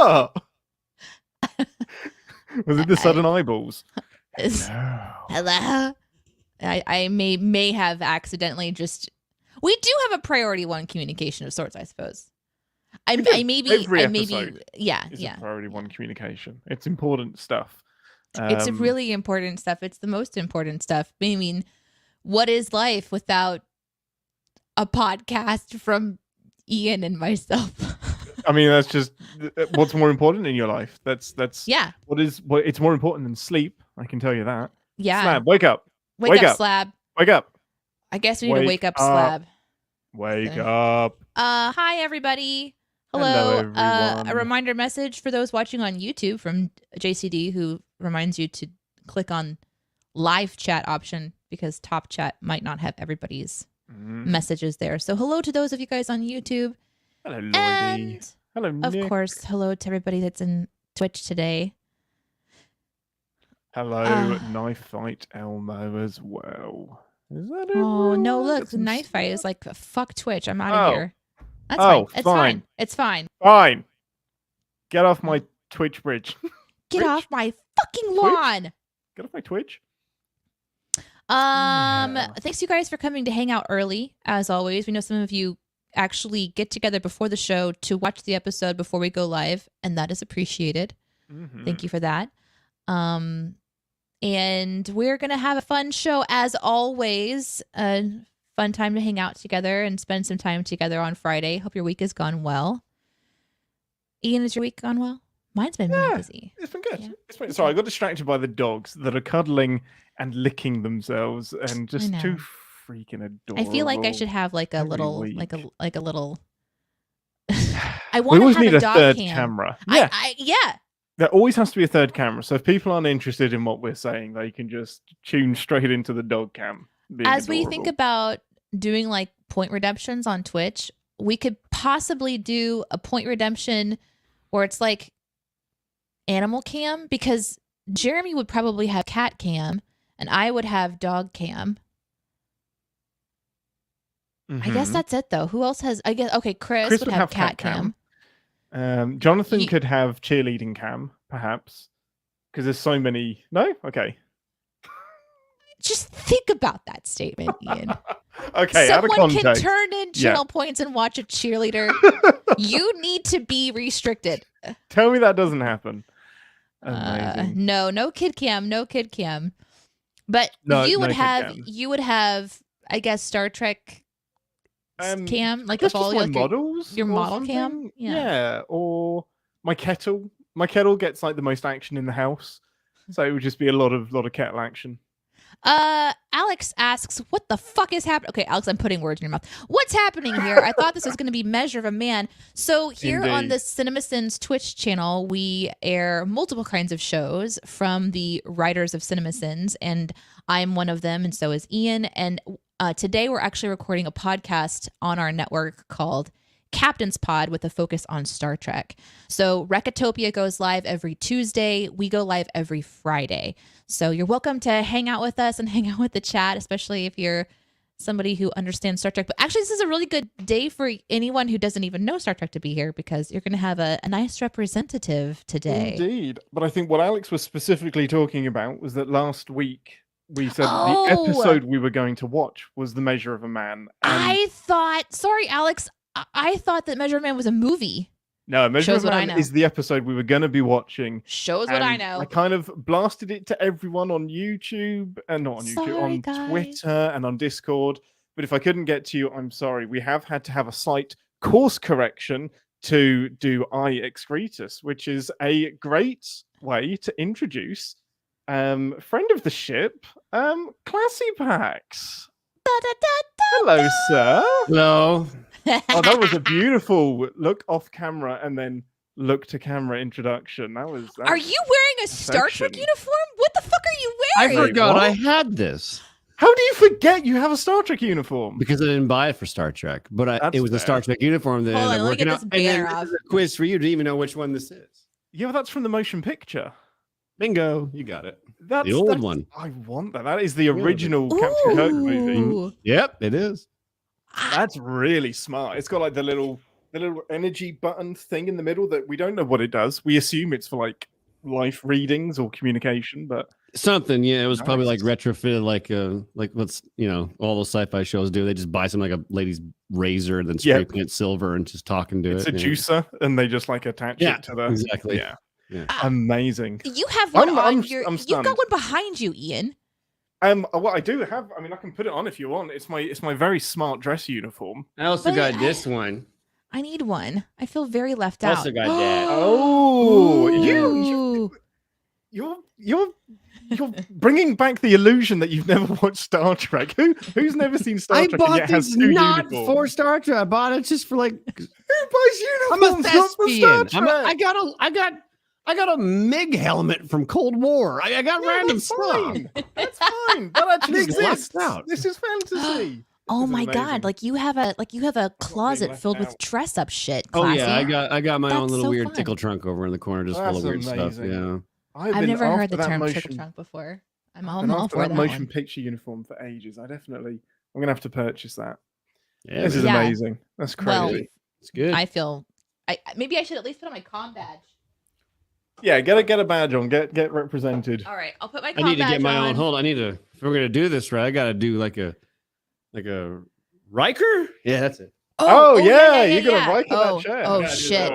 What? Was it the sudden eyeballs? Hello. I may have accidentally just. We do have a priority one communication of sorts, I suppose. Every episode yeah. a priority one communication. It's important stuff. It's really important stuff. It's the most important stuff. I mean, what is life without a podcast from Ian and myself? I mean, that's just what's more important in your life. That's yeah. It's more important than sleep. I can tell you that. Yeah. Slab, wake up. Wake up, Slab. Wake up. I guess we need to wake up, Slab. Wake up. Hi everybody. Hello everyone. A reminder message for those watching on YouTube from JCD, who reminds you to click on live chat option because top chat might not have everybody's messages there. So hello to those of you guys on YouTube. Hello, Lloydie. And hello, Nick. Of course, hello to everybody that's in Twitch today. Hello, Knife Fight Elmo as well. Is that it? Oh, no, look, the Knife Fight is like, fuck Twitch. I'm out of here. That's fine. It's fine. It's fine. Fine. Get off my Twitch bridge. Get off my fucking lawn. Get off my Twitch. Thanks you guys for coming to hang out early, as always. We know some of you actually get together before the show to watch the episode before we go live, and that is appreciated. Thank you for that. And we're gonna have a fun show as always. Fun time to hang out together and spend some time together on Friday. Hope your week has gone well. Ian, has your week gone well? Mine's been really busy. It's been good. Yeah. It's been... Sorry, I got distracted by the dogs that are cuddling and licking themselves and just too freaking adorable. I feel like I should have like a little, week. like a little. I want to have a third camera. Yeah, yeah. There always has to be a third camera. So if people aren't interested in what we're saying, they can just tune straight into the dog cam. As we think about doing like point redemptions on Twitch, we could possibly do a point redemption where it's like animal cam, because Jeremy would probably have cat cam and I would have dog cam. I guess that's it though. Who else has? I guess Chris would have cat cam. Jonathan could have cheerleading cam, perhaps, because there's so many. No, okay. Just think about that statement, Ian. Okay, someone out of context. Can turn in channel points and watch a cheerleader. You need to be restricted. Tell me that doesn't happen. No kid cam. But you would have, I guess, Star Trek cam, like just all my models, your model something? Cam. Yeah, or my kettle. My kettle gets like the most action in the house, so it would just be a lot of kettle action. Alex asks, what the fuck is happening? Okay, Alex, I'm putting words in your mouth. What's happening here? I thought this was going to be Measure of a Man. So here on the CinemaSins Twitch channel, we air multiple kinds of shows from the writers of CinemaSins, and I'm one of them, and so is Ian. And today we're actually recording a podcast on our network called Captain's Pod with a focus on Star Trek. So Recotopia goes live every Tuesday. We go live every Friday. So you're welcome to hang out with us and hang out with the chat, especially if you're somebody who understands Star Trek. But actually, this is a really good day for anyone who doesn't even know Star Trek to be here, because you're going to have a nice representative today. Indeed. But I think what Alex was specifically talking about was that last week we said the episode we were going to watch was The Measure of a Man. Sorry, Alex, I thought that Measure of a Man was a movie. No, Measure of a Man is the episode we were going to be watching. Shows what I know. I kind of blasted it to everyone on YouTube, and not on YouTube, on Twitter and on Discord. But if I couldn't get to you, I'm sorry. We have had to have a slight course correction to do Excretus, which is a great way to introduce friend of the ship, Classy Pax. Hello, sir. Hello. Oh, that was a beautiful look off camera and then look to camera introduction. That was. Are you wearing a Star Trek uniform? What the fuck are you wearing? I forgot I had this. How do you forget you have a Star Trek uniform? Because I didn't buy it for Star Trek, but it was a Star Trek uniform that I'm working out. And then there's a quiz for you to even know which one this is. Yeah, that's from the motion picture. Bingo, you got it. That's the old one. I want that. That is the original Captain Kirk movie. Yep, it is. That's really smart. It's got like the little the little energy button thing in the middle that we don't know what it does. We assume it's for like life readings or communication, but something. Yeah, it was probably like retrofitted, like what's all those sci-fi shows do. They just buy something like a lady's razor and then spray paint silver and just talking to it's it. It's a juicer, and they just like attach it to the exactly. Yeah. Amazing. You have one on your. You've got one behind you, Ian. Well, I do have. I mean, I can put it on if you want. It's my very smart dress uniform. I also got this one. I need one. I feel very left out. Also got that. Oh, you're bringing back the illusion that you've never watched Star Trek. Who's never seen Star Trek? I bought this not for Star Trek. I bought it just for like. Who buys uniforms? I'm a thespian. I got a MiG helmet from Cold War. I got random stuff. That's fine. That actually exists. This is fantasy. Oh my god! Like you have a closet filled with dress up shit. Classy. Oh yeah, I got my own little weird tickle trunk over in the corner, just full of weird stuff. Yeah. I've never heard the term tickle trunk before. I'm all for that motion picture uniform for ages. I'm gonna have to purchase that. Yeah, this is amazing. That's crazy. Well, it's good. I feel maybe I should at least put on my comm badge. Yeah, get a badge on. Get represented. All right, I'll put my. I need to get my own. Hold on, I need to. If we're gonna do this right, I gotta do like a Riker. Yeah, that's it. Oh yeah, you got a Riker that chair. Oh shit.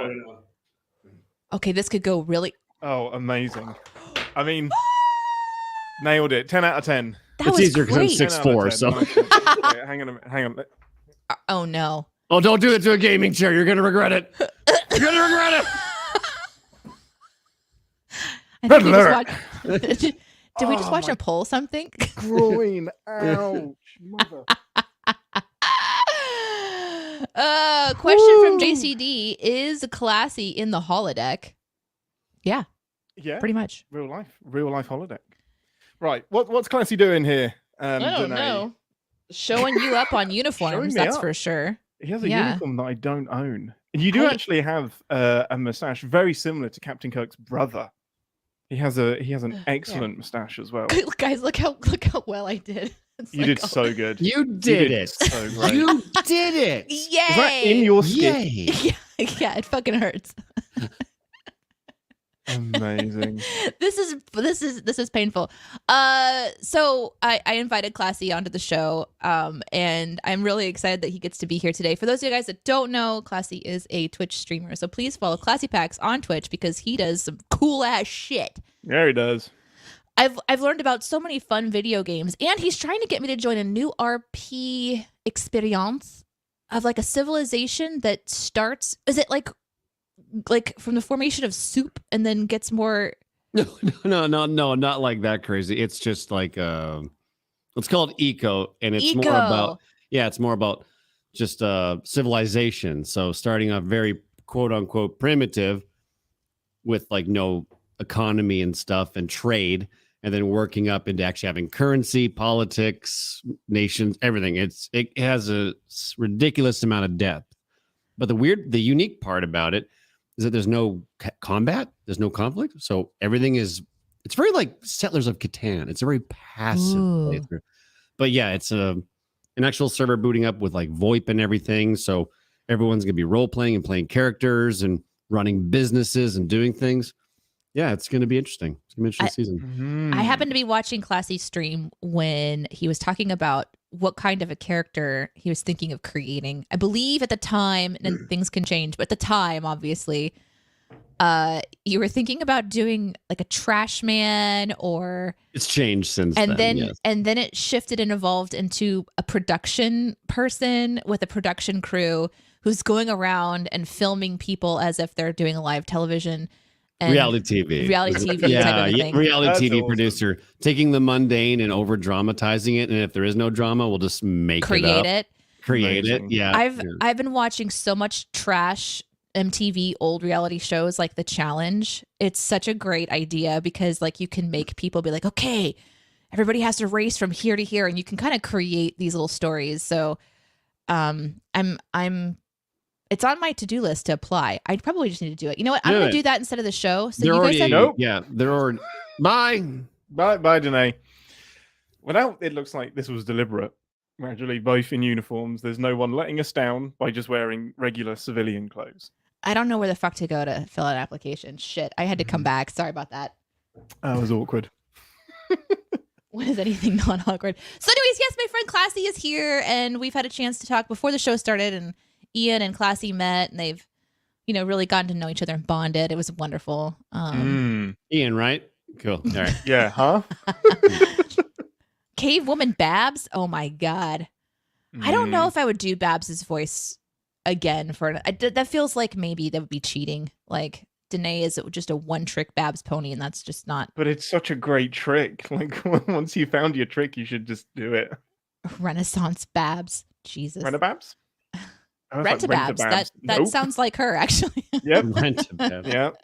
Okay, this could go really. Oh, amazing! I mean, nailed it. 10 out of 10. It's easier because I'm 6'4", so. Wait, hang on. Oh no. Oh, don't do it to a gaming chair. You're gonna regret it. You're gonna regret it. Did we just watch a poll something? Groin, ouch, mother. Question from JCD: is Classy in the holodeck? Yeah, pretty much. Real life holodeck. Right, what's Classy doing here? I don't know. Showing you up on uniforms, that's for sure. He has a uniform that I don't own. You do actually have a mustache very similar to Captain Kirk's brother. He has an excellent mustache as well. Guys, look how well I did. You did so good. You did it. So great. You did it. Yay! Is that in your skin? Yeah, it fucking hurts. Amazing. This is painful. So I invited Classy onto the show, and I'm really excited that he gets to be here today. For those of you guys that don't know, Classy is a Twitch streamer, so please follow Classy Packs on Twitch because he does some cool ass shit. Yeah, he does. I've learned about so many fun video games, and he's trying to get me to join a new RP experience of like a civilization that starts. Is it like from the formation of soup and then gets more? No, not like that crazy. It's just like it's called eco, and it's more about it's more about just civilization. So starting off very quote unquote primitive with like no economy and stuff and trade, and then working up into actually having currency, politics, nations, everything. It has a ridiculous amount of depth. But the unique part about it is that there's no combat, there's no conflict. So it's very like Settlers of Catan. It's a very passive playthrough. But yeah, it's an actual server booting up with like VoIP and everything. So everyone's going to be role playing and playing characters and running businesses and doing things. Yeah, it's going to be interesting. It's going to be an interesting season. I happened to be watching Classy stream when he was talking about what kind of a character he was thinking of creating. I believe at the time, and things can change, but at the time, obviously, you were thinking about doing like a trash man, or it's changed since then. Yes. And then it shifted and evolved into a production person with a production crew who's going around and filming people as if they're doing a live television. And reality TV type of thing. Reality TV producer taking the mundane and over dramatizing it, and if there is no drama, we'll just create it. Yeah, I've been watching so much trash MTV old reality shows like The Challenge. It's such a great idea because like you can make people be like, okay, everybody has to race from here to here, and you can kind of create these little stories. So, it's on my to-do list to apply. I probably just need to do it. You know what? I'm going to do that instead of the show. So you guys they're already. Bye, Danae. Well, now it looks like this was deliberate. Gradually, both in uniforms. There's no one letting us down by just wearing regular civilian clothes. I don't know where the fuck to go to fill out an application. Shit, I had to come back. Sorry about that. That was awkward. When is anything not awkward? So anyways, yes, my friend Classy is here, and we've had a chance to talk before the show started, and Ian and Classy met, and they've, really gotten to know each other and bonded. It was wonderful. Ian, right? Cool. All right. Yeah, huh? Cave Woman Babs? Oh my God. I don't know if I would do Babs's voice again that feels like maybe that would be cheating. Like Danae is just a one-trick Babs pony, and that's just not. But it's such a great trick. Like once you found your trick, you should just do it. Renaissance Babs. Jesus. Rent-a-Babs? Rent-a-Babs. That Nope. sounds like her, actually. Yep. Rent-a-Babs. Yep.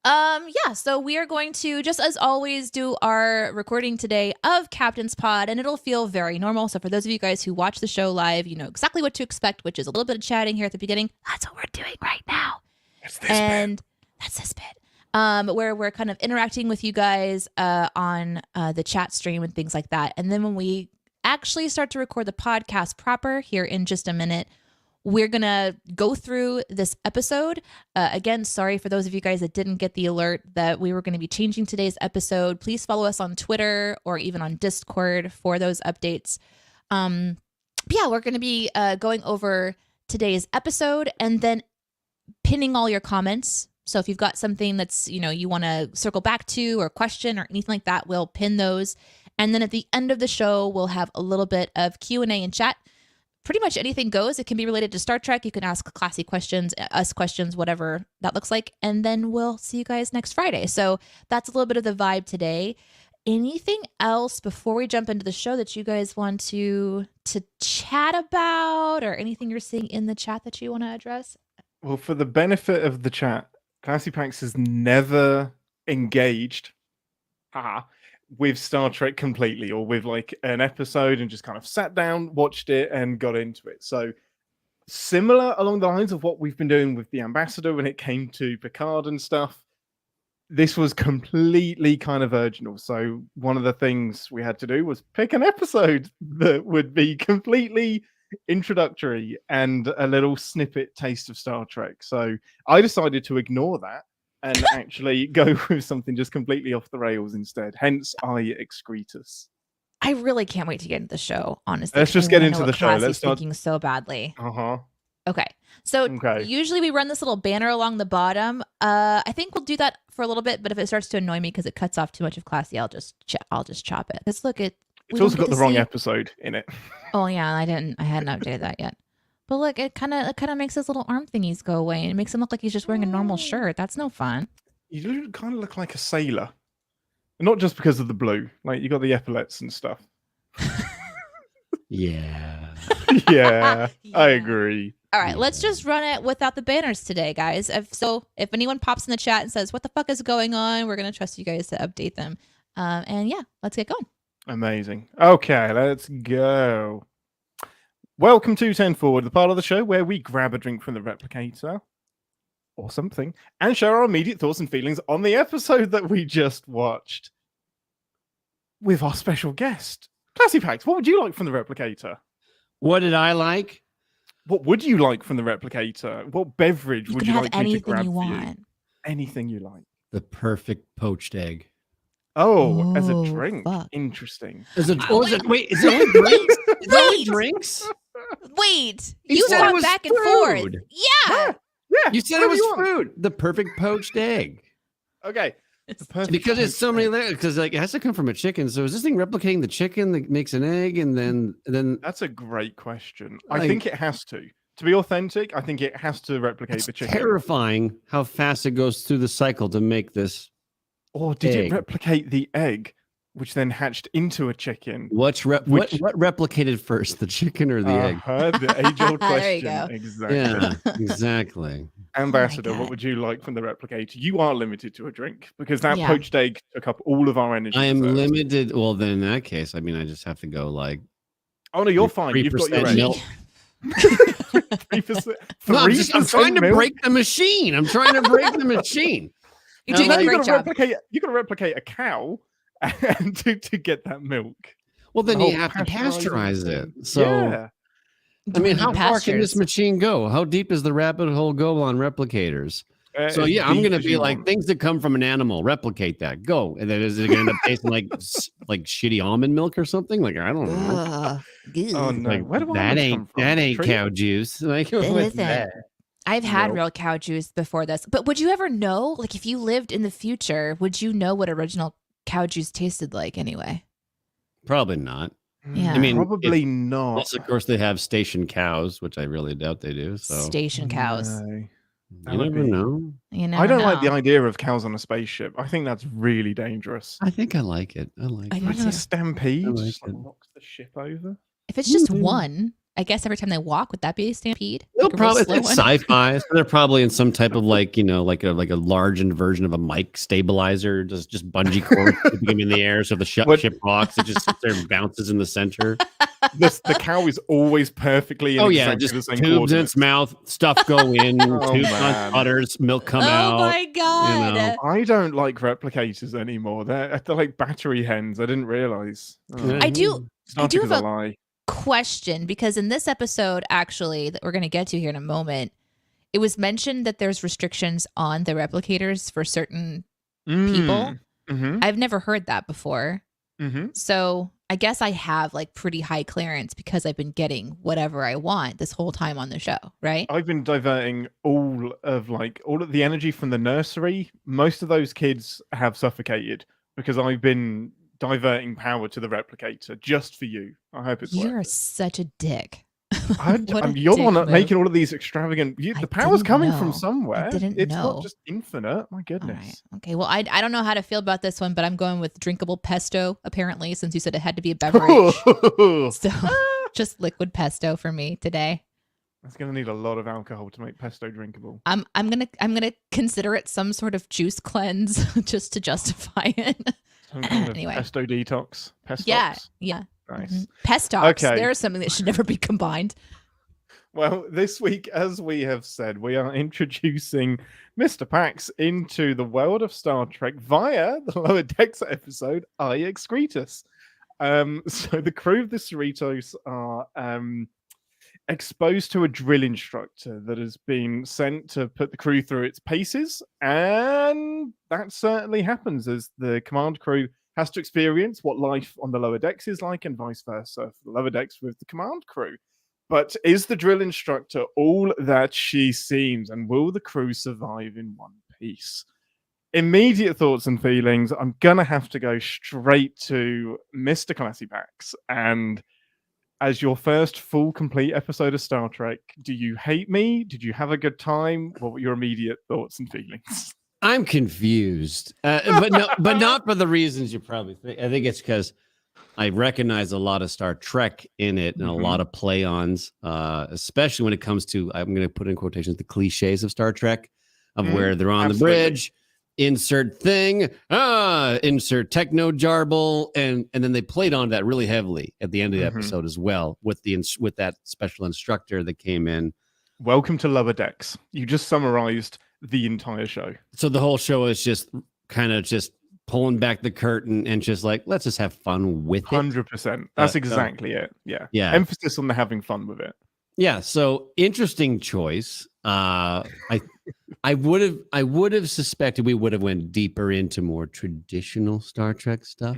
Yeah, so we are going to, just as always, do our recording today of Captain's Pod, and it'll feel very normal. So for those of you guys who watch the show live, you know exactly what to expect, which is a little bit of chatting here at the beginning. That's what we're doing right now. That's this bit. Where we're kind of interacting with you guys on the chat stream and things like that. And then when we actually start to record the podcast proper here in just a minute, we're going to go through this episode. Again, sorry for those of you guys that didn't get the alert that we were going to be changing today's episode. Please follow us on Twitter or even on Discord for those updates. Yeah, we're going to be going over today's episode and then pinning all your comments. So if you've got something that's, you want to circle back to or question or anything like that, we'll pin those. And then at the end of the show, we'll have a little bit of Q&A and chat. Pretty much anything goes. It can be related to Star Trek. You can ask Classy questions, us questions, whatever that looks like. And then we'll see you guys next Friday. So that's a little bit of the vibe today. Anything else before we jump into the show that you guys want to chat about, or anything you're seeing in the chat that you want to address? Well, for the benefit of the chat, Classy Pax has never engaged with Star Trek completely, or with like an episode and just kind of sat down, watched it, and got into it. So similar along the lines of what we've been doing with the Ambassador when it came to Picard and stuff. This was completely kind of virginal. So one of the things we had to do was pick an episode that would be completely introductory and a little snippet taste of Star Trek. So I decided to ignore that and actually go with something just completely off the rails instead. Hence, Excretus. I really can't wait to get into the show, honestly. Let's just get into the show. Let's start thinking so badly. Okay. So usually we run this little banner along the bottom. I think we'll do that for a little bit, but if it starts to annoy me because it cuts off too much of Classy, I'll just chop it. Let's look at. It's also got the wrong episode in it. Oh yeah, I hadn't updated that yet. But look, it kind of makes his little arm thingies go away, and it makes him look like he's just wearing a normal shirt. That's no fun. You kind of look like a sailor, not just because of the blue. Like you got the epaulets and stuff. Yeah. Yeah, I agree. All right, let's just run it without the banners today, guys. If anyone pops in the chat and says, "What the fuck is going on?" we're gonna trust you guys to update them. And yeah, let's get going. Amazing. Okay, let's go. Welcome to 10 Forward, the part of the show where we grab a drink from the replicator or something and share our immediate thoughts and feelings on the episode that we just watched with our special guest. Classy Pax, what would you like from the replicator? What did I like? What would you like from the replicator? What beverage would you like me to grab you for you? want. Anything you like. The perfect poached egg. Oh, as a drink. Fuck. Interesting. Wait, is it only drinks? Is it only drinks? Wait, You you said it talk was back and forth. food. Yeah. Yeah. You said it was whatever you want. food. The perfect poached egg. Okay. Because it's so many layers. Because like it has to come from a chicken. So is this thing replicating the chicken that makes an egg, and then? That's a great question. I think it has to. To be authentic, I think it has to replicate the chicken. Terrifying how fast it goes through the cycle to make this. Or did it replicate the egg, which then hatched into a chicken? What replicated first, the chicken or the egg? The age-old question. There you go. Exactly. Yeah, exactly. Ambassador, God. what would you like from the replicator? You are limited to a drink because that Yeah. poached egg took up all of our energy. I am first. limited. Well, then in that case, I mean, I just have to go like. Oh no, you're fine. You've got your 3% egg. milk. 3%. No, I'm trying to milk? break the machine. I'm trying to break the machine. You're So doing now a you great gotta job. replicate. You got to replicate a cow and to get that milk. Well, then The you whole have to pasteurize it. thing. So, Yeah. I mean, need how far can this pastures. machine go? How deep does the rabbit hole go on replicators? So As yeah, I'm deep gonna as be you like want. things that come from an animal, replicate that, go, and then is it gonna end up tasting like shitty almond milk or something? Like I don't know. Ugh. Oh Ew. no, Like where do almonds come from? that ain't Tree? cow juice. Like It what's isn't. that? I've had Milk. real cow juice before this, but would you ever know? Like, if you lived in the future, would you know what original cow juice tasted like anyway? Probably not. Yeah. I mean, probably not. Unless of course they have station cows, which I really doubt they do. So Station cows. No. you never know. You never I don't know. like the idea of cows on a spaceship. I think that's really dangerous. I think I like it. I like I it. do Imagine a too. stampede I like just it. knocks the ship over. If it's just Mhm. one, I guess every time they walk, would that be a stampede? They'll Like a real probably slow it's one? sci-fi. So they're probably in some type of like like a large inversion of a mic stabilizer, just bungee cord keeping them in the air. So the ship rocks, it just sits there and bounces in the center. The cow is always perfectly in exactly just the same tubes in its coordinates. mouth, stuff go in, Oh, tubes on man. udders, milk come Oh out. my god! know. I don't like replicators anymore. They're like battery hens. I didn't realize. Oh, I do started with have a lie. question, because in this episode, actually, that we're going to get to here in a moment, it was mentioned that there's restrictions on the replicators for certain people. Mm-hmm. I've never heard that before. Mm-hmm. So I guess I have like pretty high clearance because I've been getting whatever I want this whole time on the show, right? I've been diverting all of the energy from the nursery. Most of those kids have suffocated because I've been diverting power to the replicator just for you. I hope it's You're worth it. such a dick. You're the one dick making all of these extravagant. I The power's didn't coming know. from somewhere. didn't It's know. not just infinite. My All goodness. right. Okay. Well, I don't know how to feel about this one, but I'm going with drinkable pesto, apparently, since you said it had to be a beverage. So just liquid pesto for me today. That's going to need a lot of alcohol to make pesto drinkable. I'm gonna consider it some sort of juice cleanse just to justify it. Some kind of Anyway. pesto detox. Pestox. Yeah. Nice. Mhm. Pestox. Okay. There's something that should never be combined. Well, this week, as we have said, we are introducing Mr. Pax into the world of Star Trek via the Lower Decks episode, I, Excretus. So the crew of the Cerritos are exposed to a drill instructor that has been sent to put the crew through its paces, and that certainly happens as the command crew has to experience what life on the lower decks is like, and vice versa for the lower decks with the command crew. But is the drill instructor all that she seems, and will the crew survive in one piece? Immediate thoughts and feelings. I'm gonna have to go straight to Mr. Classy Pax, and as your first full complete episode of Star Trek, do you hate me? Did you have a good time? What were your immediate thoughts and feelings? I'm confused, but not for the reasons you probably think. I think it's because I recognize a lot of Star Trek in it and a lot of play-ons, especially when it comes to, I'm going to put in quotations, the cliches of Star Trek, of where they're on the bridge, insert thing, insert techno jarble, and then they played on that really heavily at the end of the episode as well with that special instructor that came in. Welcome to Lower Decks. You just summarized the entire show. So the whole show is just kind of just pulling back the curtain and just like, let's just have fun with it. 100%. That's exactly it. Yeah. Emphasis on the having fun with it. Yeah. So interesting choice. I would have suspected we would have went deeper into more traditional Star Trek stuff.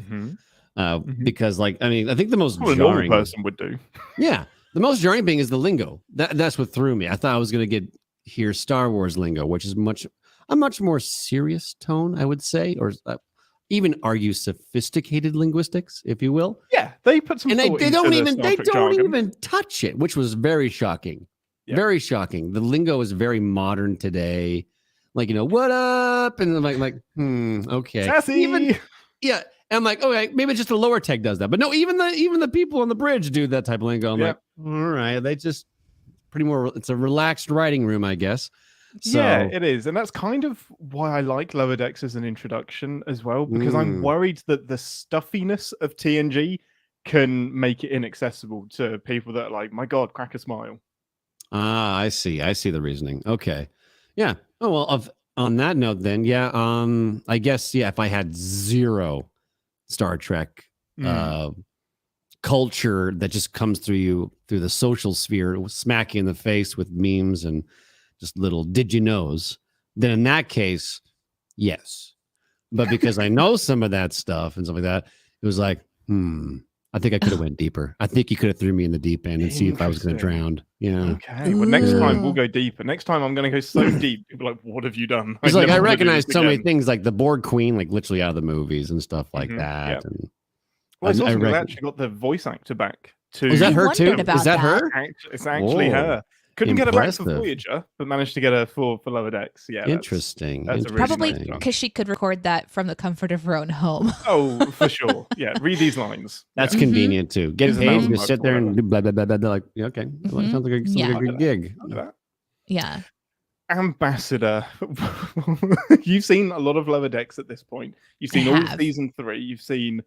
Because I think the most jarring, a normal person would do. Yeah. The most jarring thing is the lingo. That's what threw me. I thought I was going to hear Star Wars lingo, which is a much more serious tone, I would say, or even argue sophisticated linguistics, if you will. Yeah, they put some. And they don't jargon. even touch it, which was very shocking. Yeah. Very shocking. The lingo is very modern today. Like, what up? And I'm like, okay. Sassy. And I'm like, okay, maybe it's just the lower tech does that. But no, even the people on the bridge do that type of lingo. I'm like, all right, they just it's a relaxed writing room, I guess. So, yeah, it is. And that's kind of why I like Lower Decks as an introduction as well, because I'm worried that the stuffiness of TNG can make it inaccessible to people that are like, my God, crack a smile. I see the reasoning. Okay. Yeah. Oh, well, on that note then, I guess, if I had zero Star Trek culture that just comes through you through the social sphere, smack you in the face with memes and just little did you knows, then in that case, yes. But because I know some of that stuff and stuff like that, it was like, I think I could have went deeper. I think you could have threw me in the deep end and see if I was going to drown. Yeah. Okay. Well, next time we'll go deeper. Next time I'm going to go so deep. People are like, what have you done? It's like I recognize so many things, like the Borg Queen, like literally out of the movies and stuff like that. Yeah. And well, it's also they actually got the voice actor back too. Is that her too? Is that her? It's actually her. Couldn't get her back for Voyager, but managed to get her for Lower Decks. Yeah, interesting. That's probably because she could record that from the comfort of her own home. Oh, for sure. Yeah, read these lines. That's convenient too. Get paid, just sit there and do blah blah blah blah. Like, okay, well, sounds like a good gig. Yeah. Ambassador, you've seen a lot of Lower Decks at this point. You've seen all season 3. You've seen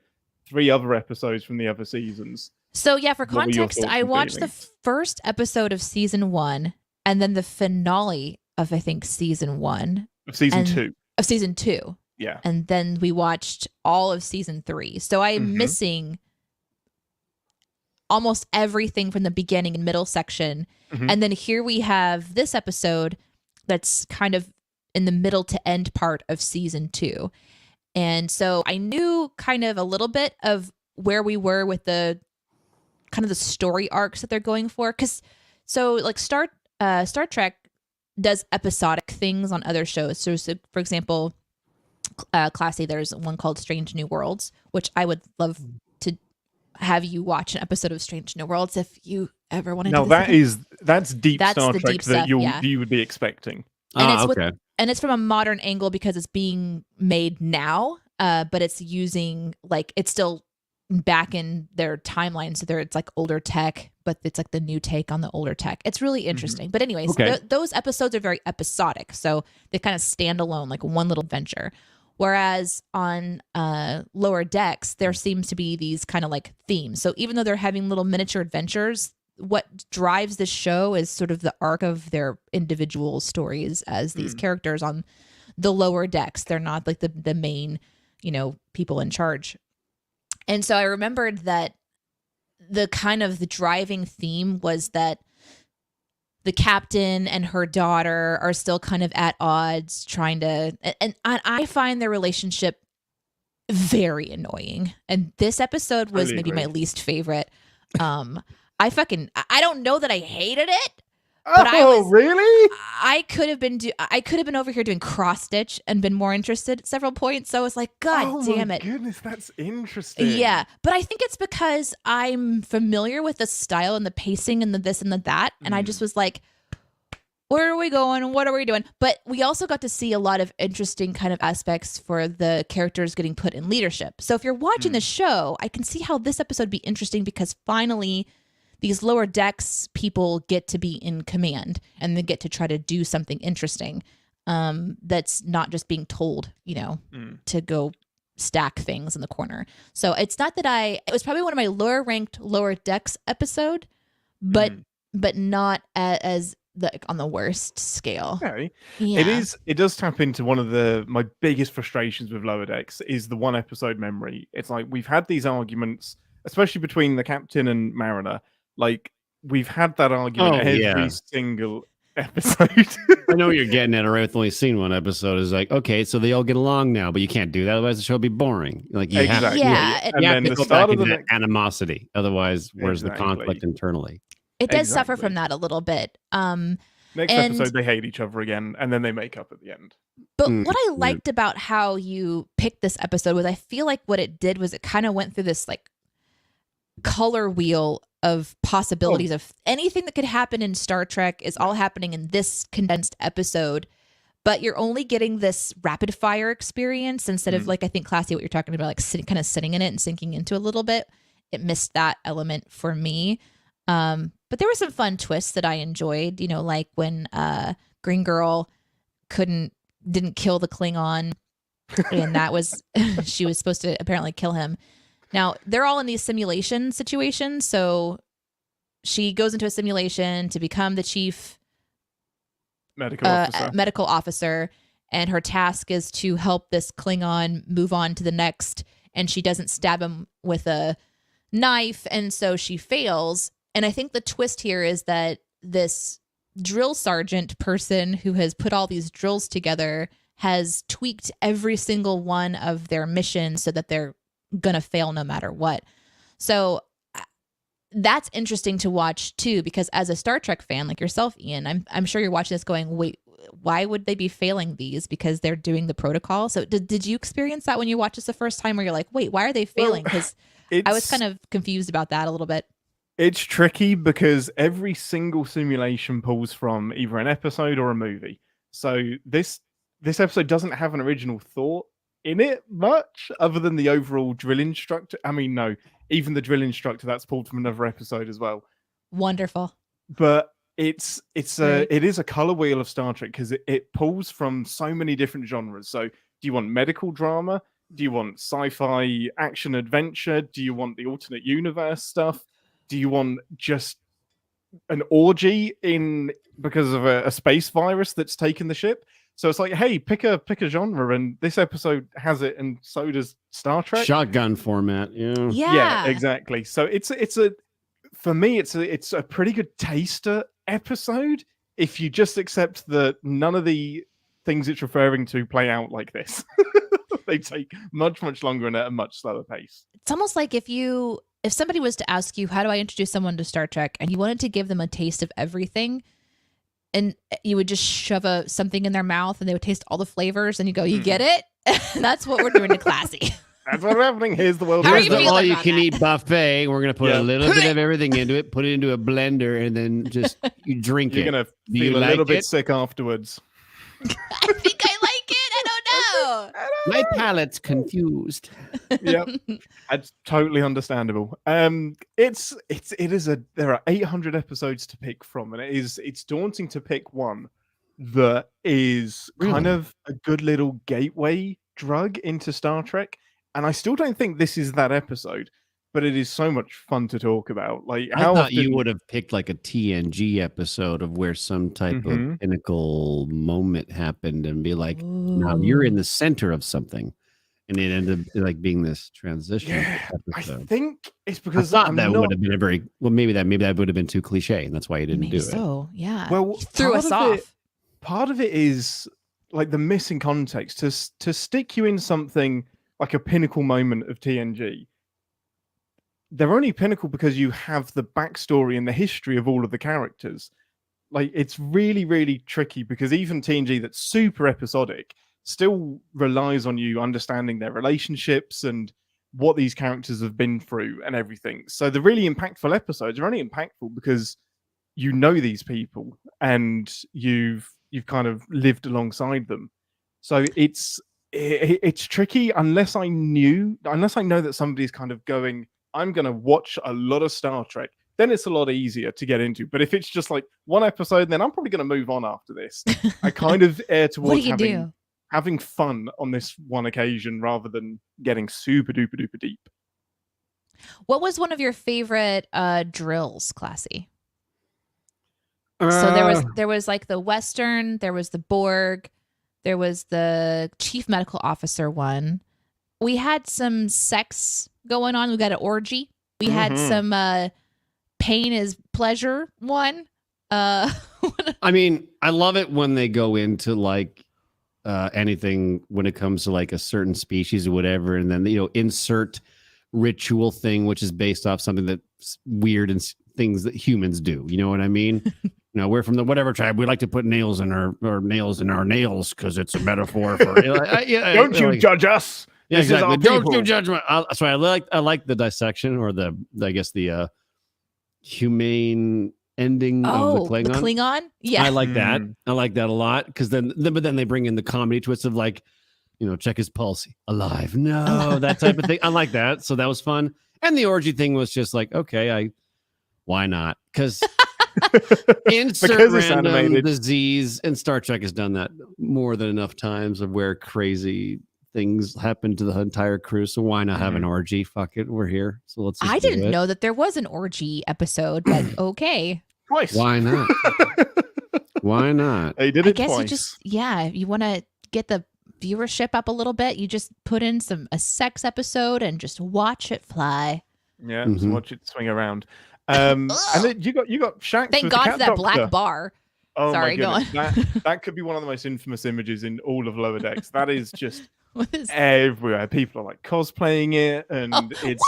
3 other episodes from the other seasons. So yeah, for context, I watched the first episode of season 1 and then the finale of, I think, season 1. Of season 2. Of season 2. Yeah. And then we watched all of season 3. So I'm missing almost everything from the beginning and middle section. And then here we have this episode that's kind of in the middle to end part of season 2. And so I knew kind of a little bit of where we were with the kind of the story arcs that they're going for. Because so like Star Trek does episodic things on other shows. So for example, Classy, there's one called Strange New Worlds, which I would love to have you watch an episode of Strange New Worlds if you ever want to. No, that's deep Star Trek deep that you would be expecting. And and it's from a modern angle because it's being made now, but it's using it's still back in their timeline, so it's like older tech, but it's like the new take on the older tech. It's really interesting. But anyways, those episodes are very episodic, so they kind of stand alone, like one little adventure. Whereas on Lower Decks, there seems to be these kind of like themes. So even though they're having little miniature adventures, what drives the show is sort of the arc of their individual stories as these characters on the Lower Decks. They're not like the main, people in charge. And so I remembered that the driving theme was that the captain and her daughter are still kind of at odds, trying to, and I find their relationship very annoying. And this episode was maybe my least favorite. I don't know that I hated it. But really? I could have been over here doing cross stitch and been more interested at several points. So I was like, God damn it. Oh my goodness, that's interesting. Yeah, but I think it's because I'm familiar with the style and the pacing and the this and the that. And I just was like, where are we going? What are we doing? But we also got to see a lot of interesting kind of aspects for the characters getting put in leadership. So if you're watching the show, I can see how this episode would be interesting because finally these Lower Decks people get to be in command and they get to try to do something interesting that's not just being told, to go stack things in the corner. So it's not that it was probably one of my lower ranked Lower Decks episode, but not as on the worst scale. Okay. Yeah. It does tap into one of my biggest frustrations with Lower Decks is the one episode memory. It's like we've had these arguments, especially between the captain and Mariner. Like we've had that argument every single episode. I know what you're getting at. Already, with only seen one episode, is like, okay, so they all get along now, but you can't do that, otherwise the show will be boring. Like you have to go back into that animosity. Otherwise, where's the conflict internally? It does suffer from that a little bit. Next episode, they hate each other again, and then they make up at the end. But what I liked about how you picked this episode was I feel like what it did was it kind of went through this like color wheel of possibilities of anything that could happen in Star Trek is all happening in this condensed episode, but you're only getting this rapid fire experience instead of like, I think Classy, what you're talking about, like kind of sitting in it and sinking into a little bit. It missed that element for me. But there were some fun twists that I enjoyed, like when Green Girl didn't kill the Klingon and that was, she was supposed to apparently kill him. Now, they're all in these simulation situations, so she goes into a simulation to become the chief medical officer, and her task is to help this Klingon move on to the next, and she doesn't stab him with a knife, and so she fails. And I think the twist here is that this drill sergeant person who has put all these drills together has tweaked every single one of their missions so that they're gonna fail no matter what. So that's interesting to watch too, because as a Star Trek fan like yourself, Ian, I'm sure you're watching this going, wait, why would they be failing these? Because they're doing the protocol. So did you experience that when you watched this the first time, where you're like, wait, why are they failing? Because I was kind of confused about that a little bit. It's tricky because every single simulation pulls from either an episode or a movie. So this episode doesn't have an original thought in it much, other than the overall drill instructor. I mean, no, even the drill instructor, that's pulled from another episode as well. Wonderful. But it is a color wheel of Star Trek, because it pulls from so many different genres. So do you want medical drama? Do you want sci-fi action adventure? Do you want the alternate universe stuff? Do you want just an orgy because of a space virus that's taken the ship? So it's like, hey, pick a genre, and this episode has it, and so does Star Trek. Shotgun format, yeah, exactly. So for me, it's a pretty good taster episode if you just accept that none of the things it's referring to play out like this. They take much, much longer and at a much slower pace. It's almost like if somebody was to ask you, how do I introduce someone to Star Trek, and you wanted to give them a taste of everything, and you would just shove something in their mouth and they would taste all the flavors, and you go, you get it? That's what we're doing to Classy. That's what's happening. Here's the world. Here's the all-you-can-eat buffet. We're going to put a little bit of everything into it, put it into a blender, and then just you drink it. You're going to feel a little bit sick afterwards. I think I like it. I don't know. My palate's confused. Yep, that's totally understandable. There are 800 episodes to pick from, and it's daunting to pick one that is kind of a good little gateway drug into Star Trek. And I still don't think this is that episode, but it is so much fun to talk about. Like, I thought you would have picked like a TNG episode of where some type of pinnacle moment happened, and be like, now you're in the center of something. And it ended up like being this transition. Yeah, episode. I think it's because I thought would have been maybe that would have been too cliche, and that's why you didn't do it. So yeah. Well, you threw us off. Part of it is like the missing context to stick you in something like a pinnacle moment of TNG. They're only pinnacle because you have the backstory and the history of all of the characters. Like, it's really, really tricky, because even TNG, that's super episodic, still relies on you understanding their relationships and what these characters have been through and everything. So the really impactful episodes are only impactful because you know these people and you've kind of lived alongside them. So it's tricky unless I know that somebody's kind of going, I'm going to watch a lot of Star Trek. Then it's a lot easier to get into. But if it's just like one episode, then I'm probably going to move on after this. I kind of err towards having fun on this one occasion rather than getting super duper duper deep. What was one of your favorite drills, Classy? So there was like the Western, there was the Borg, there was the Chief Medical Officer one. We had some sex going on. We got an orgy. We had some pain is pleasure one. I mean, I love it when they go into like anything when it comes to like a certain species or whatever, and then insert ritual thing which is based off something that's weird and things that humans do. You know what I mean? We're from the whatever tribe. We like to put nails in our nails because it's a metaphor for. Don't you judge us? Yeah, exactly. Don't you judge me. Sorry, I like the dissection, or the humane ending of the Klingon. The Klingon? Yeah. I like that. I like that a lot, because then they bring in the comedy twist of like, check his pulse. Alive. No, that type of thing. I like that. So that was fun. And the orgy thing was just like, okay, why not? Because insert random disease, and Star Trek has done that more than enough times of where crazy things happen to the entire crew. So why not have an orgy? Fuck it, we're here. So let's. I didn't know that there was an orgy episode, but okay. Twice. Why not? Why not? They did it twice. You just you want to get the viewership up a little bit. You just put in a sex episode and just watch it fly. Yeah, so watch it swing around. And then you got Shax. Thank with God the cat for that doctor. black bar. Oh Sorry, my goodness. go on. That could be one of the most infamous images in all of Lower Decks. That is just everywhere. People are like cosplaying it, and it's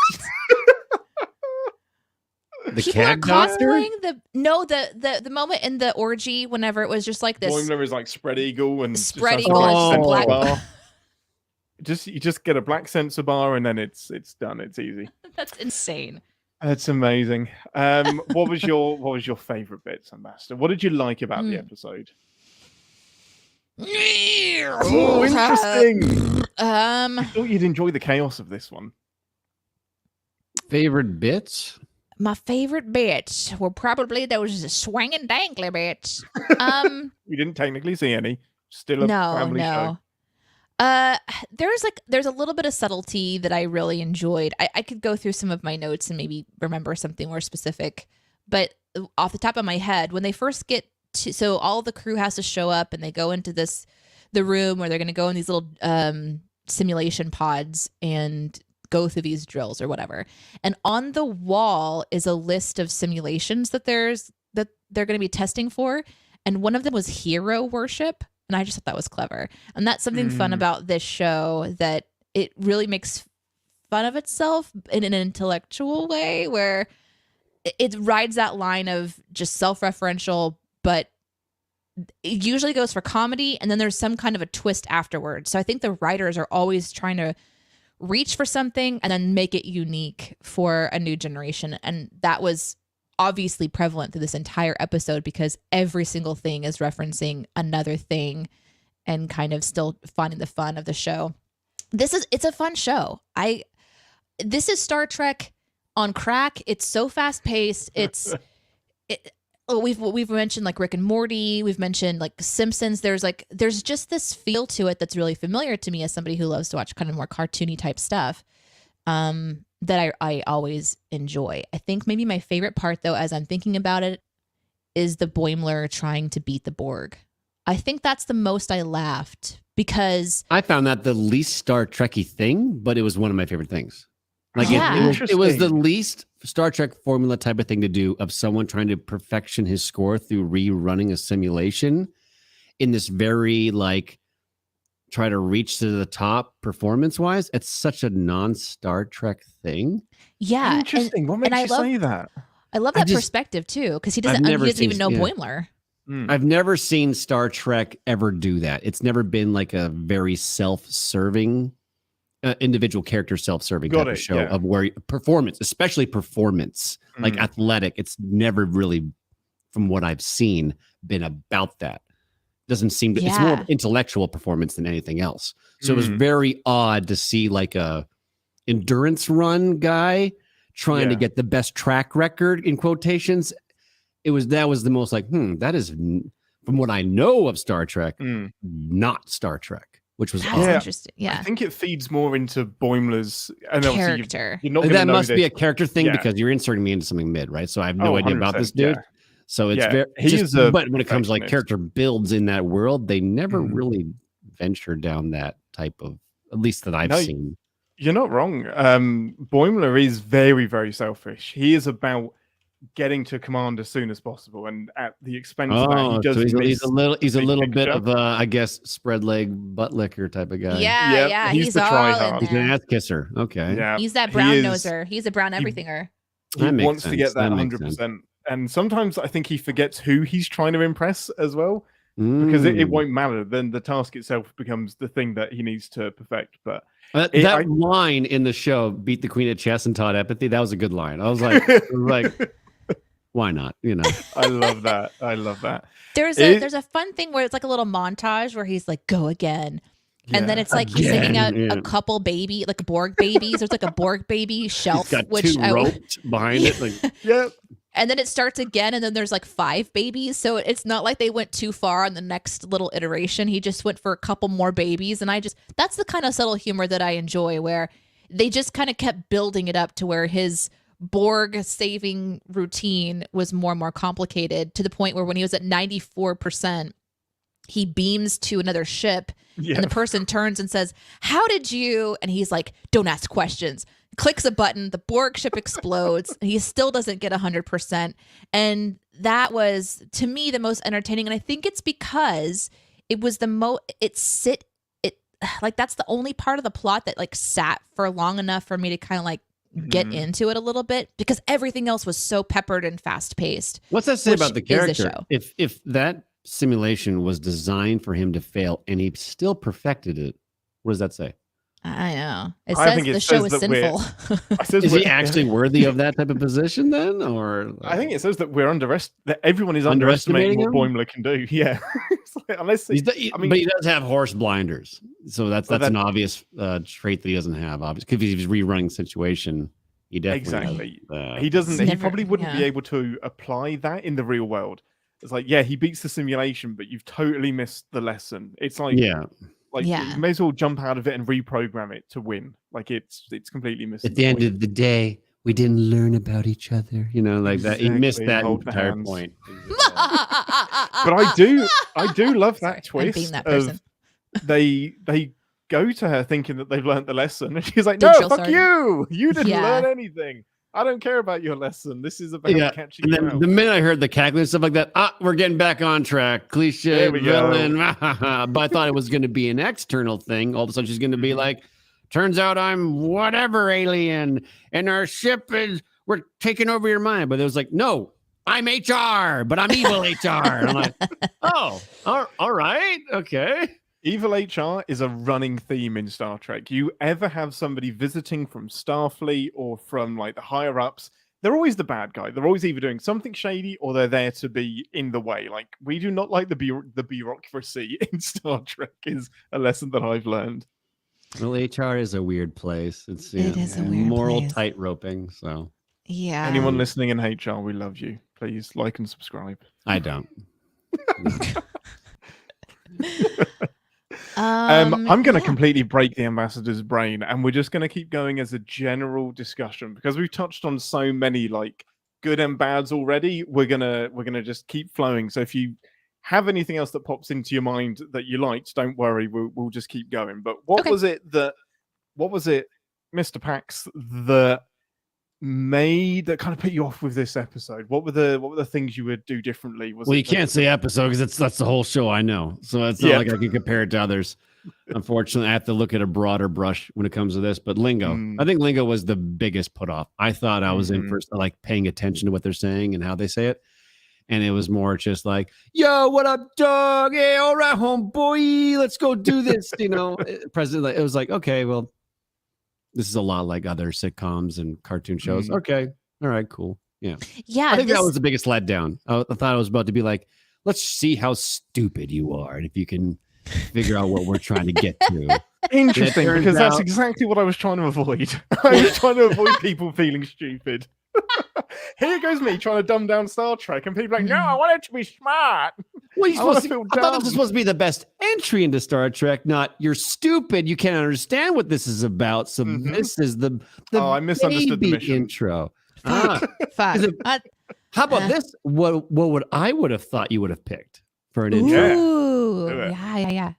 the people are cat doctor? cosplaying the moment in the orgy whenever it was just like this. Boimler is like spread eagle and spread just eagle has and a black bar. You just get a black sensor bar and then it's done. It's easy. That's insane. That's amazing. What was your favorite bits, Ambassador? What did you like about the episode? Oh, interesting. I thought you'd enjoy the chaos of this one. Favorite bits? My favorite bits were probably those swinging dangly bits. We didn't technically see any. Still a family show. There's a little bit of subtlety that I really enjoyed. I could go through some of my notes and maybe remember something more specific, but off the top of my head, when they first get to, so all the crew has to show up and they go into the room where they're going to go in these little simulation pods and go through these drills or whatever. And on the wall is a list of simulations that they're going to be testing for, and one of them was hero worship. And I just thought that was clever. And that's something fun about this show, that it really makes fun of itself in an intellectual way, where it rides that line of just self-referential, but it usually goes for comedy. And then there's some kind of a twist afterwards. So I think the writers are always trying to reach for something and then make it unique for a new generation. And that was obviously prevalent through this entire episode, because every single thing is referencing another thing and kind of still finding the fun of the show. It's a fun show. This is Star Trek on crack. It's so fast paced. We've mentioned like Rick and Morty. We've mentioned like Simpsons. There's just this feel to it that's really familiar to me as somebody who loves to watch kind of more cartoony type stuff. That I always enjoy. I think maybe my favorite part, though, as I'm thinking about it, is the Boimler trying to beat the Borg. I think that's the most I laughed, because I found that the least Star Trek-y thing, but it was one of my favorite things. Like it was the least Star Trek formula type of thing to do, of someone trying to perfection his score through rerunning a simulation in this very like try to reach to the top performance wise. It's such a non-Star Trek thing. Yeah. Interesting. What makes you say that? I love that perspective too, because he doesn't even know Boimler. I've never seen Star Trek ever do that. It's never been like a very self-serving individual character self-serving type of show of where performance, especially performance, like athletic. It's never really, from what I've seen, been about that. Doesn't seem to, it's more intellectual performance than anything else. So it was very odd to see like a endurance run guy trying to get the best track record in quotations. That was the most like, that is, from what I know of Star Trek, not Star Trek, which was interesting. Yeah. I think it feeds more into Boimler's character. You're not that must be a character thing because you're inserting me into something mid, right? So I have no idea about this dude. So it's but when it comes to like character builds in that world, they never really venture down that type of, at least that I've seen. You're not wrong. Boimler is very, very selfish. He is about getting to command as soon as possible, and at the expense of that, he does. So he's a little bit of a, I guess, spread leg butt licker type of guy. Yeah. He's the tryhard. He's an ass kisser. Okay. Yeah. He's that brown noser. He's a brown everythinger. He wants to get that 100%. And sometimes I think he forgets who he's trying to impress as well, because it won't matter. Then the task itself becomes the thing that he needs to perfect. But that line in the show, "Beat the Queen at chess and taught empathy," that was a good line. I was like, why not? You know, I love that. There's a fun thing where it's like a little montage where he's like, "Go again." And then it's like he's taking out a couple baby, like Borg babies. There's like a Borg baby shelf, he's got two roped behind it. Like, And then it starts again, and then there's like 5 babies. So it's not like they went too far on the next little iteration. He just went for a couple more babies. And that's the kind of subtle humor that I enjoy, where they just kind of kept building it up to where his Borg saving routine was more and more complicated, to the point where when he was at 94%, he beams to another ship and the person turns and says, "How did you?" And he's like, "Don't ask questions." Clicks a button, the Borg ship explodes, and he still doesn't get 100%. And that was, to me, the most entertaining. And I think it's because it was like that's the only part of the plot that like sat for long enough for me to kind of like get into it a little bit, because everything else was so peppered and fast paced. What's that say about the character? If that simulation was designed for him to fail and he still perfected it, what does that say? I know. It says the show is sinful. Is he actually worthy of that type of position then? Or I think it says that that everyone is underestimating what Boimler can do. Yeah. Unless but he does have horse blinders. So that's an obvious trait that he doesn't have, obviously. Because if he's rerunning situation, he definitely he doesn't. He probably wouldn't be able to apply that in the real world. It's like, he beats the simulation, but you've totally missed the lesson. It's like, you may as well jump out of it and reprogram it to win. Like it's completely missing. At the end of the day, we didn't learn about each other. Like that. He missed that entire point. But I do love that twist. They go to her thinking that they've learned the lesson, and she's like, "No, fuck you! You didn't learn anything. I don't care about your lesson. This is about catching you out." The minute I heard the cackling and stuff like that, we're getting back on track. Cliche villain. But I thought it was going to be an external thing. All of a sudden, she's going to be like, "Turns out I'm whatever alien, and our ship we're taking over your mind." But it was like, "No, I'm HR, but I'm evil HR." And I'm like, "Oh, all right, okay." Evil HR is a running theme in Star Trek. You ever have somebody visiting from Starfleet or from like the higher ups, they're always the bad guy. They're always either doing something shady or they're there to be in the way. Like, we do not like the bureaucracy in Star Trek is a lesson that I've learned. Well, HR is a weird place. It is a weird moral place. Tight-roping. So anyone listening in HR, we love you. Please like and subscribe. I don't. I'm going to completely break the ambassador's brain, and we're just going to keep going as a general discussion because we've touched on so many like good and bads already. We're gonna just keep flowing. So if you have anything else that pops into your mind that you liked, don't worry, we'll just keep going. But what was it, Mr. Pax, that kind of put you off with this episode? What were the things you would do differently? You can't say episode because that's the whole show, I know. So it's not like I can compare it to others. Unfortunately, I have to look at a broader brush when it comes to this. But lingo, I think lingo was the biggest put off. I thought I was in first, like paying attention to what they're saying and how they say it. And it was more just like, "Yo, what up, dog? Hey, all right, homeboy, let's go do this." President, it was like, okay, well, this is a lot like other sitcoms and cartoon shows. Okay. All right, cool. Yeah. Yeah. I think that was the biggest letdown. I thought it was about to be like, let's see how stupid you are. And if you can figure out what we're trying to get to. Interesting, because that's exactly what I was trying to avoid. I was trying to avoid people feeling stupid. Here goes me trying to dumb down Star Trek, and people are like, "No, I want it to be smart." Well, I thought this was supposed to be the best entry into Star Trek, not "you're stupid, you can't understand what this is about." So this is the I misunderstood the mission intro. Fuck. How about this? What would I would have thought you would have picked for an intro? Ooh, yeah.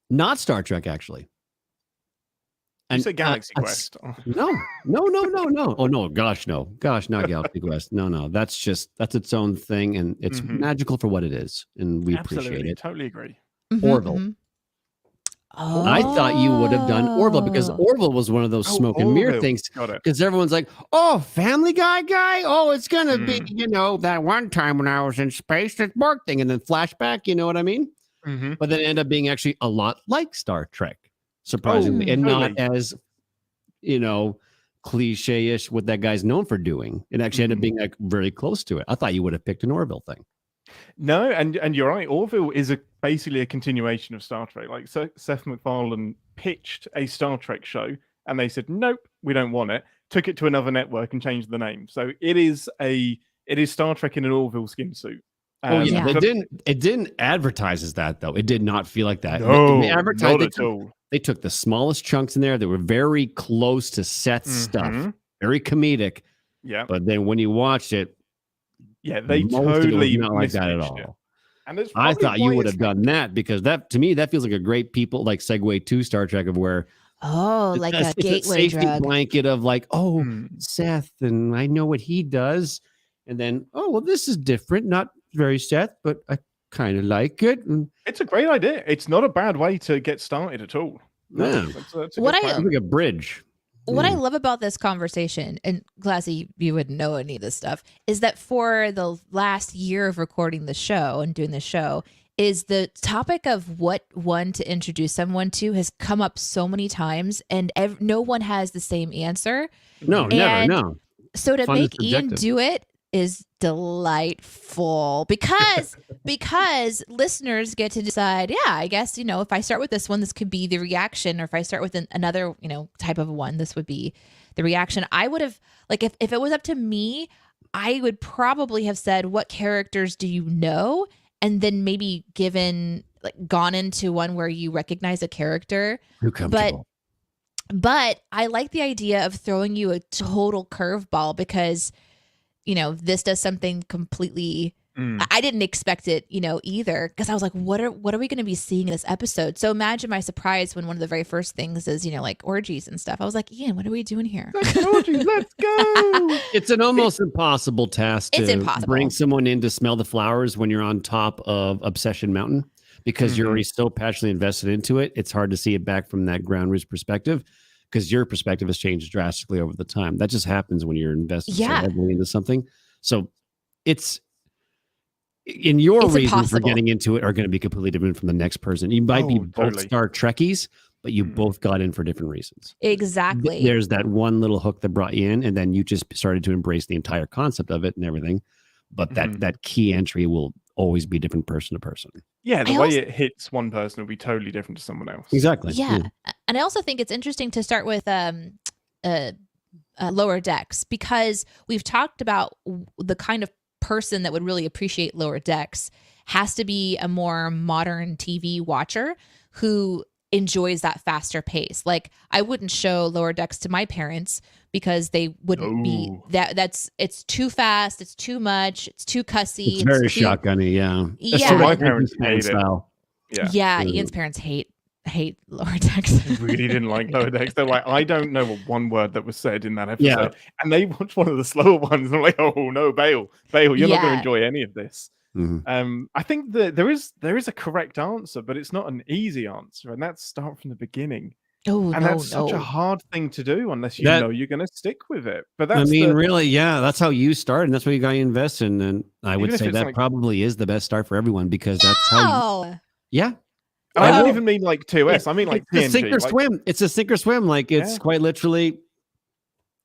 Not Star Trek, actually. You said Galaxy Quest. No. Oh no, gosh, no. Gosh, not Galaxy Quest. No. That's its own thing, and it's magical for what it is, and we appreciate it. Totally agree. Orville. Oh. I thought you would have done Orville because Orville was one of those smoke and mirror things. Because everyone's like, "Oh, Family Guy guy. Oh, it's gonna be that one time when I was in space, that Borg thing," and then flashback. You know what I mean? But then it ended up being actually a lot like Star Trek. Surprisingly, and not as cliche-ish what that guy's known for doing. It actually ended up being like very close to it. I thought you would have picked an Orville thing. No, and you're right. Orville is basically a continuation of Star Trek. Like Seth MacFarlane pitched a Star Trek show, and they said, "Nope, we don't want it." Took it to another network and changed the name. So it is Star Trek in an Orville skin suit. It didn't advertise as that though. It did not feel like that. No, they advertised not at all. They took the smallest chunks in there that were very close to set stuff, very comedic. Yeah. But then when you watched it, they totally not like that at all. And it's I probably thought you why would it's have done that, because that, to me, that feels like a great segue to Star Trek, of where like a it's a gateway safety drug. blanket of like, Seth, and I know what he does. And then, this is different. Not very Seth, but I kind of like it. And It's a great idea. It's not a bad way to get started at all. No, yeah. that's a What good I- plan. it's like a bridge. What I love about this conversation, and Glassy, you wouldn't know any of this stuff, is that for the last year of recording the show and doing the show, is the topic of what one to introduce someone to has come up so many times, and no one has the same answer. No, never, no. So to Fun is make Ian subjective. do it is delightful because listeners get to decide, I guess, if I start with this one, this could be the reaction, or if I start with another, type of one, this would be the reaction. I would have, like, if it was up to me, I would probably have said, what characters do you know? And then maybe gone into one where you recognize a character. But I like the idea of throwing you a total curveball, because this does something completely. I didn't expect it, either, because I was like, what are we going to be seeing in this episode? So imagine my surprise when one of the very first things is, like orgies and stuff. I was like, Ian, what are we doing here? Orgies, let's go. It's an almost impossible task to bring someone in to smell the flowers when you're on top of Obsession Mountain, because you're already so passionately invested into it. It's hard to see it back from that ground roots perspective, because your perspective has changed drastically over the time. That just happens when you're invested so heavily into something. So it's reasons impossible for getting into it are going to be completely different from the next person. You might be both Star Trekkies, but you both got in for different reasons. Exactly. There's that one little hook that brought you in, and then you just started to embrace the entire concept of it and everything. But that key entry will always be different person to person. Yeah, the way it hits one person will be totally different to someone else. Exactly. Yeah. And I also think it's interesting to start with Lower Decks, because we've talked about the kind of person that would really appreciate Lower Decks has to be a more modern TV watcher who enjoys that faster pace. Like, I wouldn't show Lower Decks to my parents because they wouldn't be it's too fast, it's too much, it's too cussy. It's very shotgunny, yeah. Yeah. My parents hate it. Yeah, Ian's parents hate Lower Decks. They really didn't like Lower Decks. They're like, I don't know one word that was said in that episode. And they watched one of the slower ones, and I'm like, oh no, Bale, you're not going to enjoy any of this. I think that there is a correct answer, but it's not an easy answer, and that's start from the beginning. That's such a hard thing to do unless you know you're going to stick with it. But that's really, that's how you start, and that's what you got to invest in. And I would say that probably is the best start for everyone, because that's how. And I don't even mean like 2S. I mean like TNG. It's a sink or swim. It's a sink or swim. Like, it's quite literally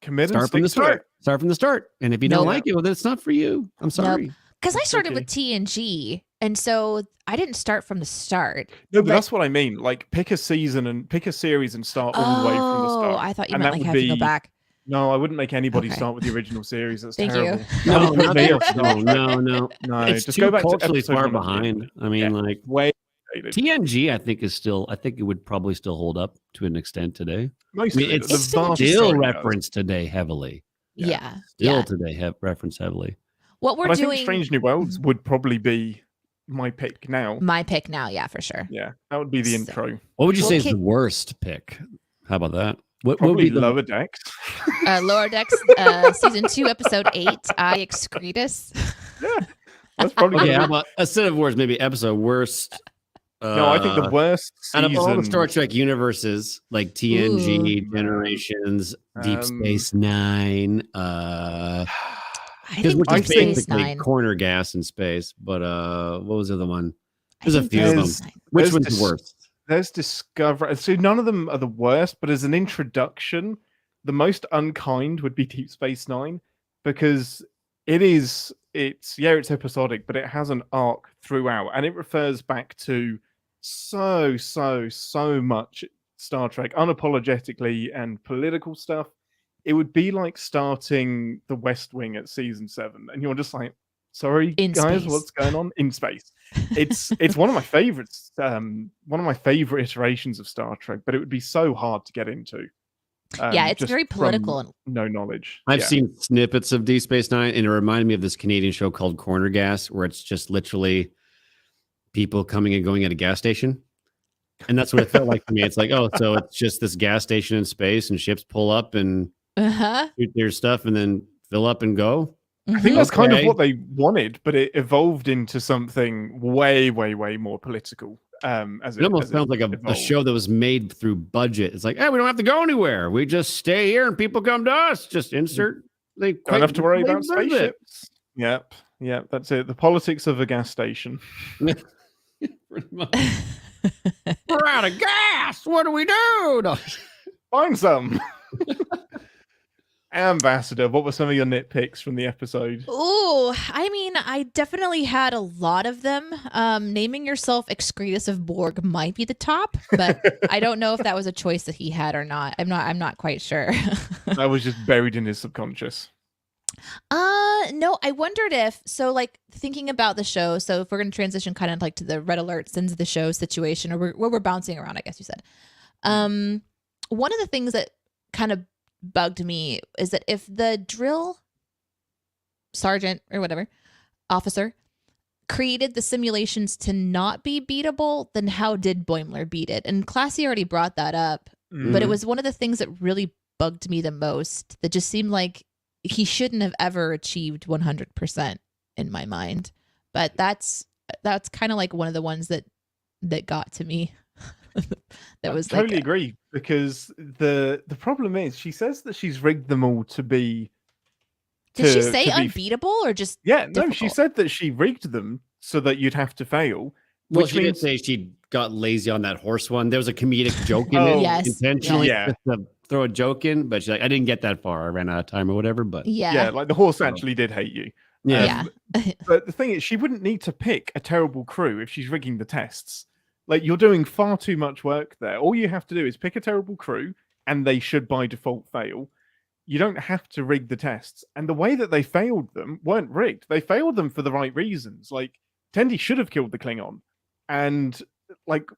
start from the start. Start from the start. And if you don't like it, well, then it's not for you. I'm sorry. Because I started with TNG, and so I didn't start from the start. No, but that's what I mean. Like, pick a season and pick a series and start all the way from the start. I thought you meant like have to go back. No, I wouldn't make anybody start with the original series. That's terrible. No. Just It's go back totally to far behind. I mean, like, way TNG, I think it would probably still hold up to an extent today. It's still referenced today heavily. Today referenced heavily. What we're doing, I think Strange New Worlds would probably be my pick now. Yeah, for sure. Yeah, that would be the intro. What would you say is the worst pick? How about that? What would be Lower Decks? Lower Decks, season 2, episode 8. Excretus. Yeah, that's probably. How about instead of worst, maybe episode worst? No, I think the worst season... out of all the Star Trek universes, like TNG, Generations, Deep Space Nine. I think it's basically corner gas in space. But what was the other one? There's a few of them. Which one's the worst? There's Discovery. So none of them are the worst, but as an introduction, the most unkind would be Deep Space Nine, because it's episodic, but it has an arc throughout, and it refers back to so much Star Trek, unapologetically, and political stuff. It would be like starting The West Wing at season 7, and you're just like, sorry, guys, what's going on in space? It's one of my favorites, one of my favorite iterations of Star Trek, but it would be so hard to get into. It's very political. No knowledge. I've seen snippets of Deep Space Nine, and it reminded me of this Canadian show called Corner Gas, where it's just literally people coming and going at a gas station. And that's what it felt like to me. It's like, oh, so it's just this gas station in space and ships pull up and shoot their stuff and then fill up and go. I think that's kind of what they wanted, but it evolved into something way, way, way more political. It almost sounds like a show that was made through budget. It's like, hey, we don't have to go anywhere. We just stay here and people come to us. Just insert. They don't have to worry about spaceships. Yep. That's it. The politics of a gas station. Pretty much. We're out of gas. What do we do? No. Find some. Ambassador, what were some of your nitpicks from the episode? Oh, I mean, I definitely had a lot of them. Naming yourself Excretus of Borg might be the top, but I don't know if that was a choice that he had or not. I'm not quite sure. That was just buried in his subconscious. No, I wondered if, so like thinking about the show, so if we're going to transition kind of like to the Red Alert Sins of the Show situation, or where we're bouncing around, I guess you said. One of the things that kind of bugged me is that if the drill sergeant or whatever officer created the simulations to not be beatable, then how did Boimler beat it? And Classy already brought that up, but it was one of the things that really bugged me the most, that just seemed like he shouldn't have ever achieved 100% in my mind. But that's kind of like one of the ones that got to me. I totally agree, because the problem is she says that she's rigged them all to be. Did she say unbeatable or just? Yeah, difficult? No, she said that she rigged them so that you'd have to fail. Well, she did say she got lazy on that horse one. There was a comedic joke in it intentionally just to throw a joke in, but she's like, I didn't get that far. I ran out of time or whatever. But yeah, like the horse actually did hate you. Yeah. But the thing is, she wouldn't need to pick a terrible crew if she's rigging the tests. Like, you're doing far too much work there. All you have to do is pick a terrible crew, and they should by default fail. You don't have to rig the tests. And the way that they failed them weren't rigged. They failed them for the right reasons. Like, Tendi should have killed the Klingon. And, like,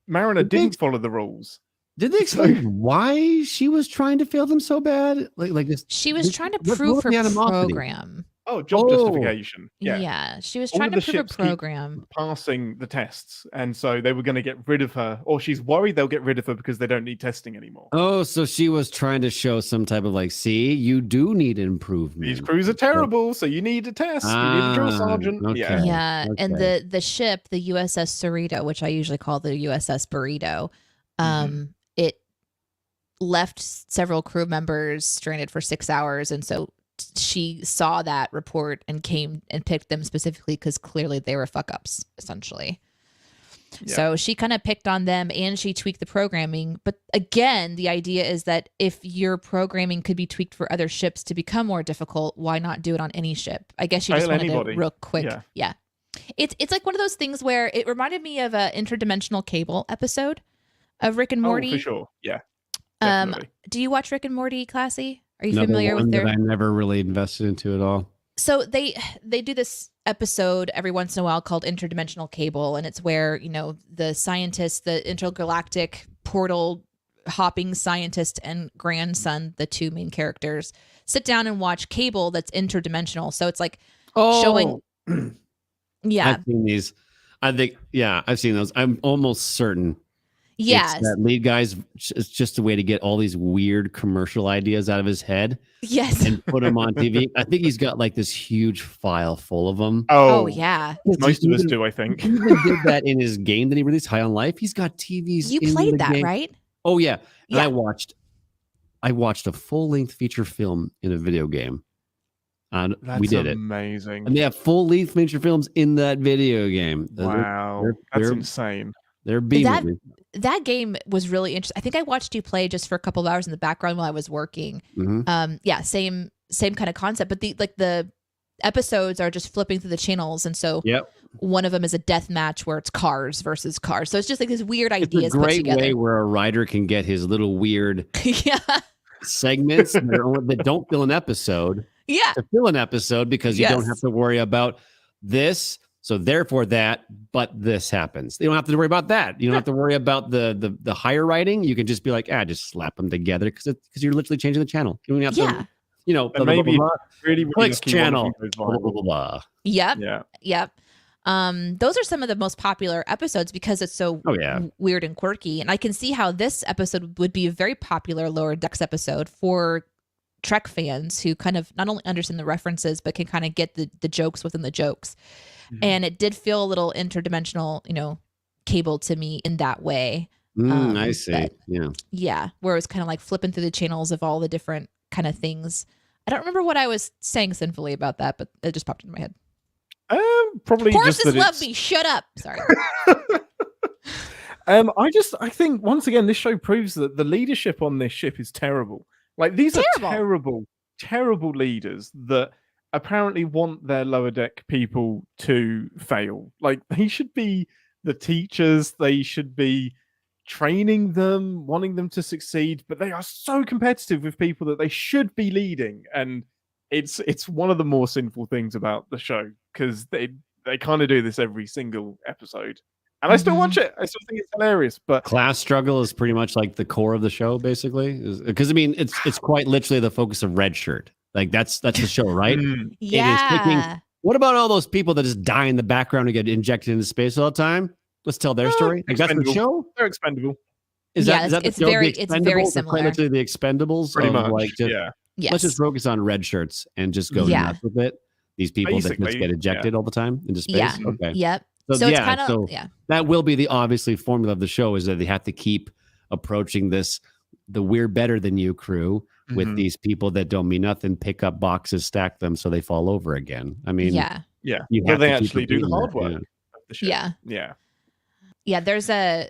Mariner didn't follow the rules. Did they explain why she was trying to fail them so bad? Like this, she was trying to prove her program. Oh, job justification. Yeah. She was trying to prove a program. Passing the tests. And so they were going to get rid of her. Or she's worried they'll get rid of her because they don't need testing anymore. Oh, so she was trying to show some type of like, see, you do need improvement. These crews are terrible, so you need a test. You need a drill sergeant. Okay. Yeah. And the ship, the USS Cerrito, which I usually call the USS Burrito, it left several crew members stranded for 6 hours. And so she saw that report and came and picked them specifically because clearly they were fuck ups, essentially. Yeah. So she kind of picked on them and she tweaked the programming. But again, the idea is that if your programming could be tweaked for other ships to become more difficult, why not do it on any ship? I guess she just wanted it real quick. Yeah. It's like one of those things where it reminded me of an interdimensional cable episode of Rick and Morty. Oh, for sure. Yeah. Do you watch Rick and Morty, Classy? Are you familiar with their? I never really invested into at all. So they do this episode every once in a while called Interdimensional Cable, and it's where, you know, the scientist, the intergalactic portal hopping scientist and grandson, the two main characters, sit down and watch cable that's interdimensional. So it's like showing. Yeah, I've seen these. I think I've seen those. I'm almost certain. Yes. It's that lead guy's it's just a way to get all these weird commercial ideas out of his head. Yes. And put them on TV. I think he's got like this huge file full of them. Oh yeah. Most of us do, I think. He even did that in his game that he released, High on Life. He's got TVs. You played that, game. Right? Oh yeah. And I watched a full-length feature film in a video game. We did amazing. And they have full-length feature films in that video game. Wow. That's insane. They're beaming. That game was really interesting. I think I watched you play just for a couple of hours in the background while I was working. Same kind of concept, but the episodes are just flipping through the channels, and so one of them is a death match where it's cars versus cars. So it's just like these weird ideas. It's a great way where a writer can get his little weird segments that don't fill an episode. Yeah, to fill an episode because you don't have to worry about this. So therefore but this happens. You don't have to worry about that. You don't have to worry about the higher writing. You can just be like, just slap them together because you're literally changing the channel. You don't have to, maybe really clicks channel. Blah, blah, blah, blah. Yep. Those are some of the most popular episodes because it's so weird and quirky. And I can see how this episode would be a very popular Lower Decks episode for Trek fans who kind of not only understand the references, but can kind of get the jokes within the jokes. Mm-hmm. And it did feel a little interdimensional, cable to me in that way. I see. Yeah. Where it was kind of like flipping through the channels of all the different kind of things. I don't remember what I was saying sinfully about that, but it just popped into my head. Probably horses just that love me. Shut up. Sorry. I think once again this show proves that the leadership on this ship is terrible. Like these are terrible leaders that apparently want their lower deck people to fail. Like they should be the teachers, they should be training them, wanting them to succeed, but they are so competitive with people that they should be leading. And it's one of the more sinful things about the show because they kind of do this every single episode. And I still watch it. I still think it's hilarious. But class struggle is pretty much like the core of the show, basically. Because I mean, it's quite literally the focus of Red Shirt. Like that's the show, right? Yeah. It is thinking, what about all those people that just die in the background and get injected into space all the time? Let's tell their story. Like, that's the show. They're expendable. Is that the show? It's very similar. Literally the Expendables. Pretty much. Like yes. Let's just focus on red shirts and just go nuts with it. These people that just get ejected all the time into space. Yeah. Okay. Yep. So it's kind of that will be the obviously formula of the show is that they have to keep approaching the we're better than you crew with these people that don't mean nothing, pick up boxes, stack them so they fall over again. I mean, they actually do the hard work. Yeah, there's I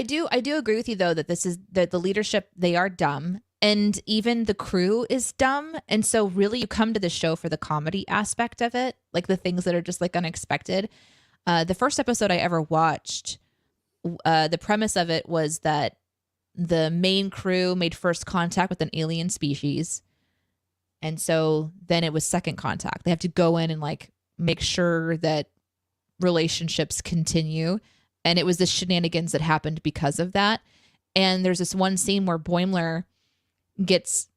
do agree with you though that this is the leadership, they are dumb, and even the crew is dumb. And so really you come to the show for the comedy aspect of it, like the things that are just like unexpected. The first episode I ever watched, the premise of it was that the main crew made first contact with an alien species. And so then it was second contact. They have to go in and like make sure that relationships continue. And it was the shenanigans that happened because of that. And there's this one scene where Boimler gets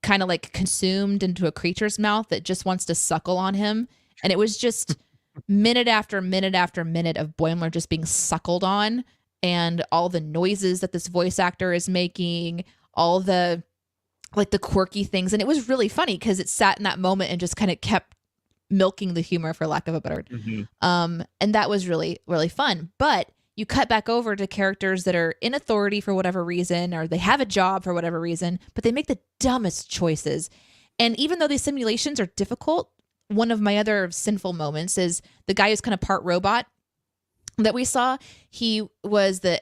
kind of like consumed into a creature's mouth that just wants to suckle on him. And it was just minute after minute after minute of Boimler just being suckled on, and all the noises that this voice actor is making, all the like the quirky things. And it was really funny because it sat in that moment and just kind of kept milking the humor, for lack of a better. And that was really, really fun. But you cut back over to characters that are in authority for whatever reason, or they have a job for whatever reason, but they make the dumbest choices. And even though these simulations are difficult, one of my other sinful moments is the guy who's kind of part robot that we saw. He was the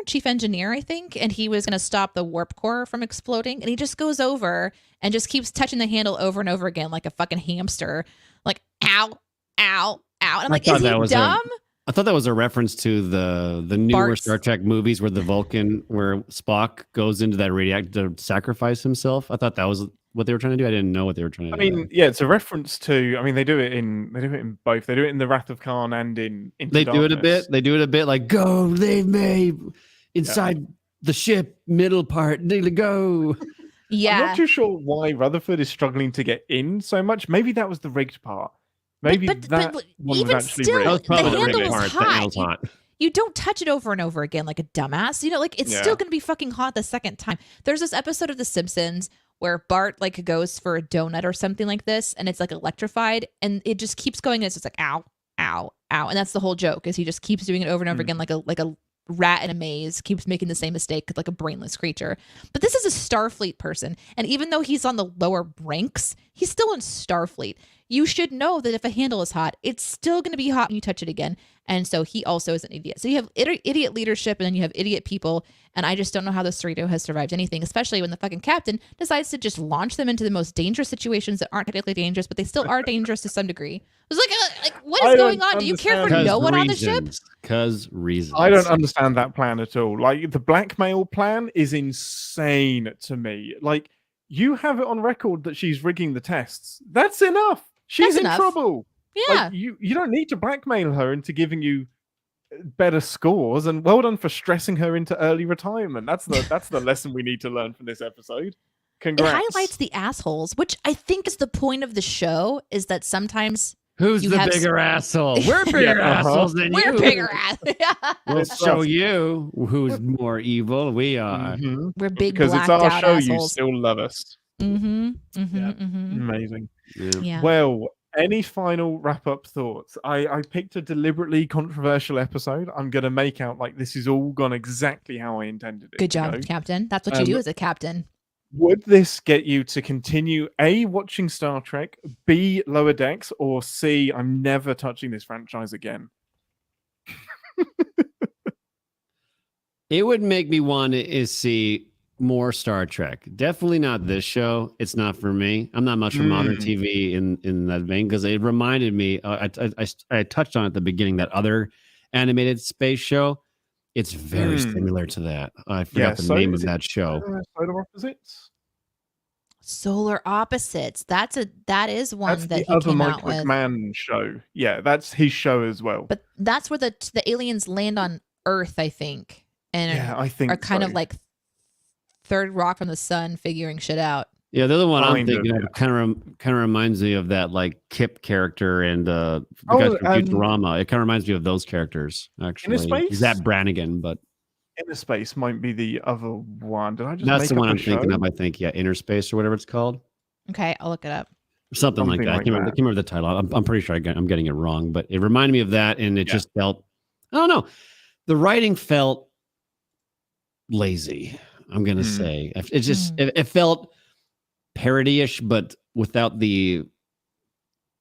chief engineer, I think, and he was going to stop the warp core from exploding. And he just goes over and just keeps touching the handle over and over again like a fucking hamster, like ow, ow, ow. And I'm like, is he dumb? I thought that was a reference to the newer Star Trek movies where the Vulcan, where Spock goes into that reactor to sacrifice himself. I thought that was what they were trying to do. I didn't know what they were trying to do. I mean, it's a reference to. I mean, they do it in both. They do it in the Wrath of Khan and in Into They Darkness. They do it a bit like go, leave me inside the ship, middle part, need to go. Yeah, I'm not too sure why Rutherford is struggling to get in so much. Maybe that was the rigged part. Maybe that one was actually rigged. The handle was hot. You don't touch it over and over again like a dumbass. You know, like it's still going to be fucking hot the second time. There's this episode of The Simpsons where Bart like goes for a donut or something like this, and it's like electrified, and it just keeps going. And it's just like ow, ow, ow, and that's the whole joke. Is he just keeps doing it over and over again like a rat in a maze, keeps making the same mistake like a brainless creature. But this is a Starfleet person, and even though he's on the lower ranks, he's still in Starfleet. You should know that if a handle is hot, it's still going to be hot when you touch it again. And so he also is an idiot. So you have idiot leadership, and then you have idiot people. And I just don't know how the Cerrito has survived anything, especially when the fucking captain decides to just launch them into the most dangerous situations that aren't technically dangerous, but they still are dangerous to some degree. It was like what is going on? Do you care for no one on the ship? Because reasons. I don't understand that plan at all. Like the blackmail plan is insane to me. Like you have it on record that she's rigging the tests. That's enough. She's in trouble. Yeah. Like, you don't need to blackmail her into giving you better scores, and well done for stressing her into early retirement. That's the lesson we need to learn from this episode. Congrats. It highlights the assholes, which I think is the point of the show, is that sometimes Who's the bigger asshole? We're bigger assholes than you. We're bigger assholes. We'll show you who's more evil. We are. Mm-hmm. We're big because blacked it's our out show. assholes. You still love us. Amazing. Yeah. Well, any final wrap-up thoughts? I picked a deliberately controversial episode. I'm going to make out like this has all gone exactly how I intended it. Good job, Captain. That's what you do as a captain. Would this get you to continue A, watching Star Trek, B, Lower Decks, or C, I'm never touching this franchise again? It would make me want to see more Star Trek. Definitely not this show. It's not for me. I'm not much for modern TV in that vein because it reminded me. I touched on at the beginning that other animated space show. It's very similar to that. I forgot the name of that show. Solar Opposites. Solar Opposites. That is one That's that the he other came Mike out with. McMahon show. Yeah, that's his show as well. But that's where the aliens land on Earth, I think, and I think are kind of like third rock from the sun, figuring shit out. Yeah, the other one I'm thinking of kind of reminds me of that like Kip character and the guys from Futurama. It kind of reminds me of those characters actually. Is that Brannigan? But Inner Space might be the other one. Did I just? That's the one I'm thinking of. I think Inner Space or whatever it's called. Okay, I'll look it up. Something like that. I can't remember the title. I'm pretty sure I'm getting it wrong, but it reminded me of that, and it just felt. I don't know. The writing felt lazy. I'm gonna say it just it felt parody-ish, but without the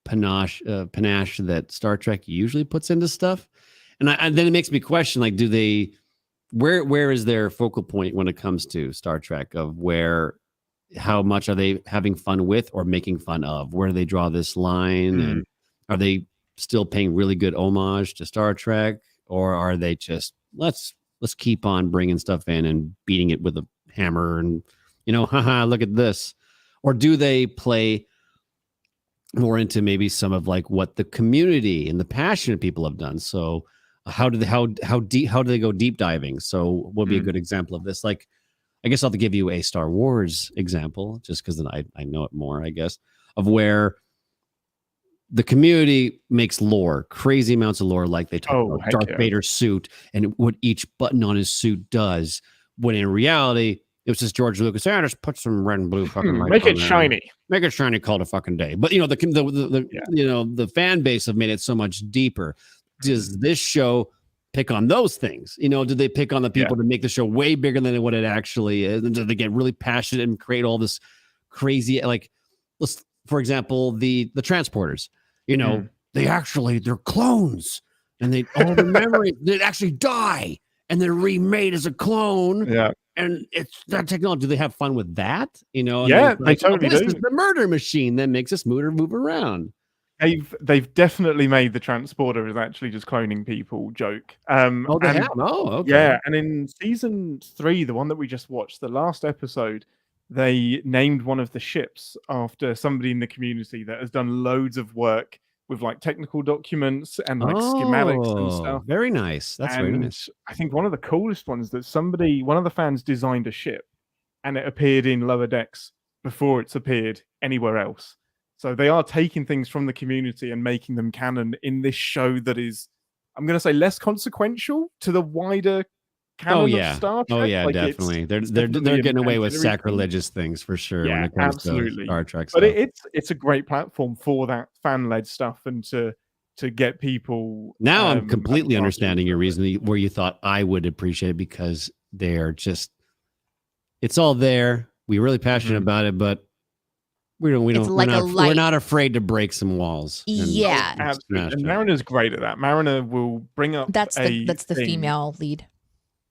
panache that Star Trek usually puts into stuff. And then it makes me question, like, do they where is their focal point when it comes to Star Trek of how much are they having fun with or making fun of? Where do they draw this line? And are they still paying really good homage to Star Trek, or are they just let's keep on bringing stuff in and beating it with a hammer and haha, look at this? Or do they play more into maybe some of like what the community and the passionate people have done? So how do they go deep diving? So what would be a good example of this? Like, I guess I'll have to give you a Star Wars example, just because then I know it more, I guess, of where the community makes lore, crazy amounts of lore, like they talk about Darth Vader's suit and what each button on his suit does, when in reality, it was just George Lucas. Just put some red and blue fucking lights make on it there. shiny. Make it shiny, call it a fucking day. But the fan base have made it so much deeper. Does this show pick on those things? Do they pick on the people to make the show way bigger than what it actually is? And do they get really passionate and create all this crazy, like, let's, for example, the transporters, they're clones and they all the memories, they actually die and they're remade as a clone. Yeah. And it's that technology. Do they have fun with that? They totally do. This is the murder machine that makes us move around. They've definitely made the transporter is actually just cloning people joke. They have? Oh, okay. Yeah, and in season 3, the one that we just watched, the last episode, they named one of the ships after somebody in the community that has done loads of work with like technical documents and like schematics and stuff. Very nice. That's very nice. I think one of the coolest ones that one of the fans designed a ship and it appeared in Lower Decks before it's appeared anywhere else. So they are taking things from the community and making them canon in this show that is, I'm going to say, less consequential to the wider canon of Star Trek. Oh yeah, definitely. They're getting away with sacrilegious things for sure when it comes to Star Trek stuff. But it's a great platform for that fan-led stuff and to get people. Now I'm completely understanding your reason where you thought I would appreciate it, because they're just, it's all there. We're really passionate about it, but we're not afraid to break some walls. Absolutely. And Marina's great at that. Marina will bring up that's the female lead.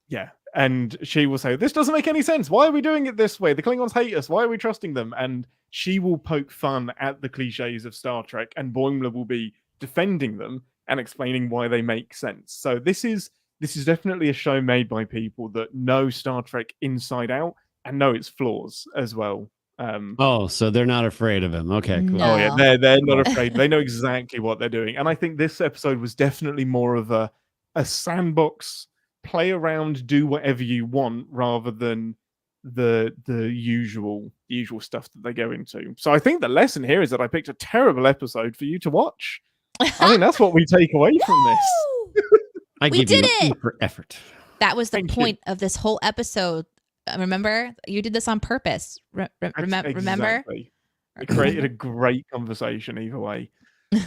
Yeah. And she will say, this doesn't make any sense. Why are we doing it this way? The Klingons hate us. Why are we trusting them? And she will poke fun at the cliches of Star Trek, and Boimler will be defending them and explaining why they make sense. So this is definitely a show made by people that know Star Trek inside out and know its flaws as well. So they're not afraid of him. Okay, cool. No. Oh yeah, they're not afraid. They know exactly what they're doing. And I think this episode was definitely more of a sandbox, play around, do whatever you want, rather than the usual stuff that they go into. So I think the lesson here is that I picked a terrible episode for you to watch. I think that's what we take away from this. I We give you did an E it! for effort. That was the Thank you. point of this whole episode. Remember? You did this on purpose. Remember? Exactly. It created a great conversation either way.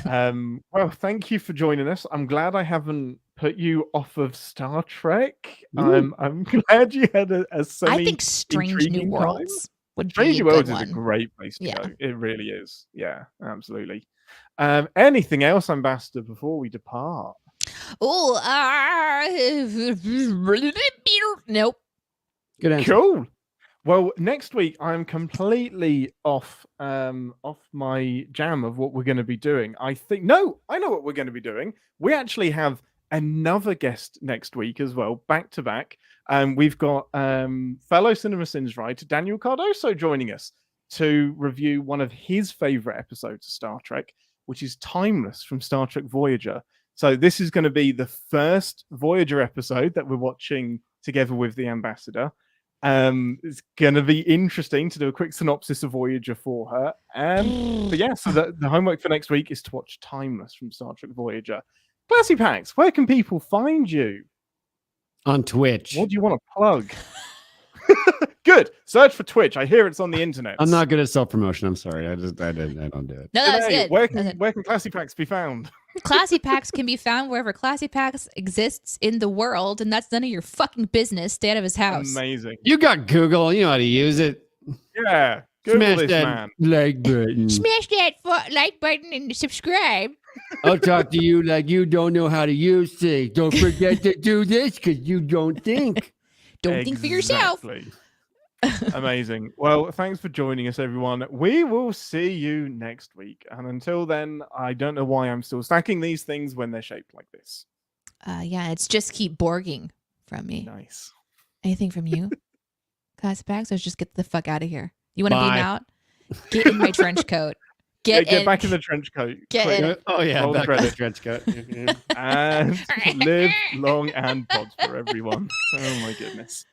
Well, thank you for joining us. I'm glad I haven't put you off of Star Trek. I'm glad you had a I think Strange New intriguing Worlds would Strange be a New Worlds good is one. a great place to Yeah. go. It really is. Yeah, absolutely. Anything else, Ambassador, before we depart? Oh, nope. Good answer. Cool. Well, next week I'm completely off my jam of what we're going to be doing. I know what we're going to be doing. We actually have another guest next week as well, back to back. We've got fellow CinemaSins writer Daniel Cardoso joining us to review one of his favorite episodes of Star Trek, which is Timeless from Star Trek Voyager. So this is going to be the first Voyager episode that we're watching together with the Ambassador. It's going to be interesting to do a quick synopsis of Voyager for her. But yeah, so the homework for next week is to watch Timeless from Star Trek Voyager. Classy Pax, where can people find you? On Twitch. What do you want to plug? Good. Search for Twitch. I hear it's on the internet. I'm not good at self-promotion. I'm sorry. I don't do it. No, that's good. Where can Classy Pax be found? Classy Packs can be found wherever Classy Packs exists in the world, and that's none of your fucking business. Stay out of his house. Amazing. You got Google. You know how to use it. Yeah. Google Smash this, that man. like button. Smash that like button and subscribe. I'll talk to you like you don't know how to use things. Don't forget to do this because you don't think. Don't think for yourself. Exactly. Amazing. Well, thanks for joining us, everyone. We will see you next week. And until then, I don't know why I'm still stacking these things when they're shaped like this. Yeah, it's just keep borging from me. Nice. Anything from you? Class Packs, or just get the fuck out of here. You want to beam Bye. out? Get in my trench coat. Get back in the trench coat. Get Quick. in. Oh yeah, Roll the back to the credits. trench coat. And live long and prosper, everyone. Oh my goodness.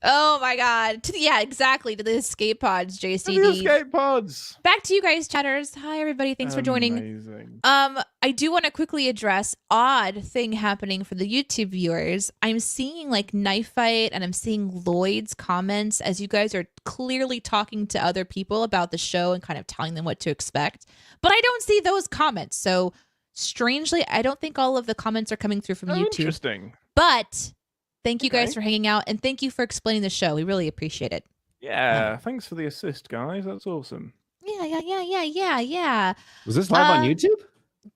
Oh my god. Yeah, exactly. To the escape pods, The JCD. escape pods. Back to you guys, chatters. Hi everybody. Thanks for joining. Amazing. I do want to quickly address odd thing happening for the YouTube viewers. I'm seeing like Knife Fight and I'm seeing Lloyd's comments as you guys are clearly talking to other people about the show and kind of telling them what to expect. But I don't see those comments. So strangely, I don't think all of the comments are coming through from YouTube. Interesting. But thank you guys Okay. for hanging out and thank you for explaining the show. We really appreciate it. Yeah. Thanks for the assist, guys. That's awesome. Yeah. Was this live on YouTube?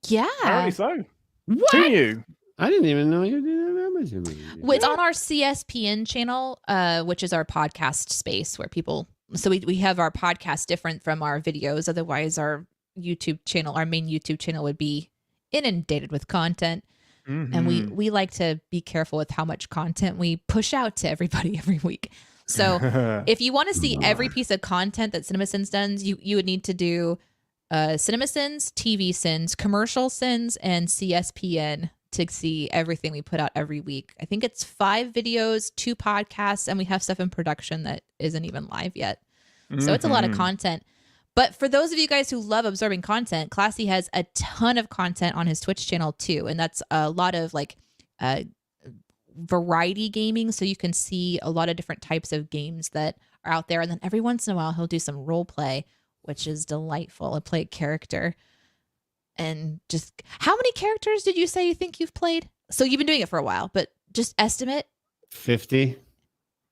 Yeah. Apparently so. What? Who knew? I didn't even know you did that. Well, it's on our CSPN channel, which is our podcast space where people. So we have our podcast different from our videos. Otherwise, our YouTube channel, our main YouTube channel, would be inundated with content. And we like to be careful with how much content we push out to everybody every week. So if you want to see every piece of content that CinemaSins does, you would need to do CinemaSins, TV Sins, Commercial Sins, and CSPN to see everything we put out every week. I think it's 5 videos, 2 podcasts, and we have stuff in production that isn't even live yet. So it's a lot of content. But for those of you guys who love absorbing content, Classy has a ton of content on his Twitch channel too. And that's a lot of like variety gaming. So you can see a lot of different types of games that are out there. And then every once in a while, he'll do some role play, which is delightful. He'll play a character. And just how many characters did you say you think you've played? So you've been doing it for a while, but just estimate. 50.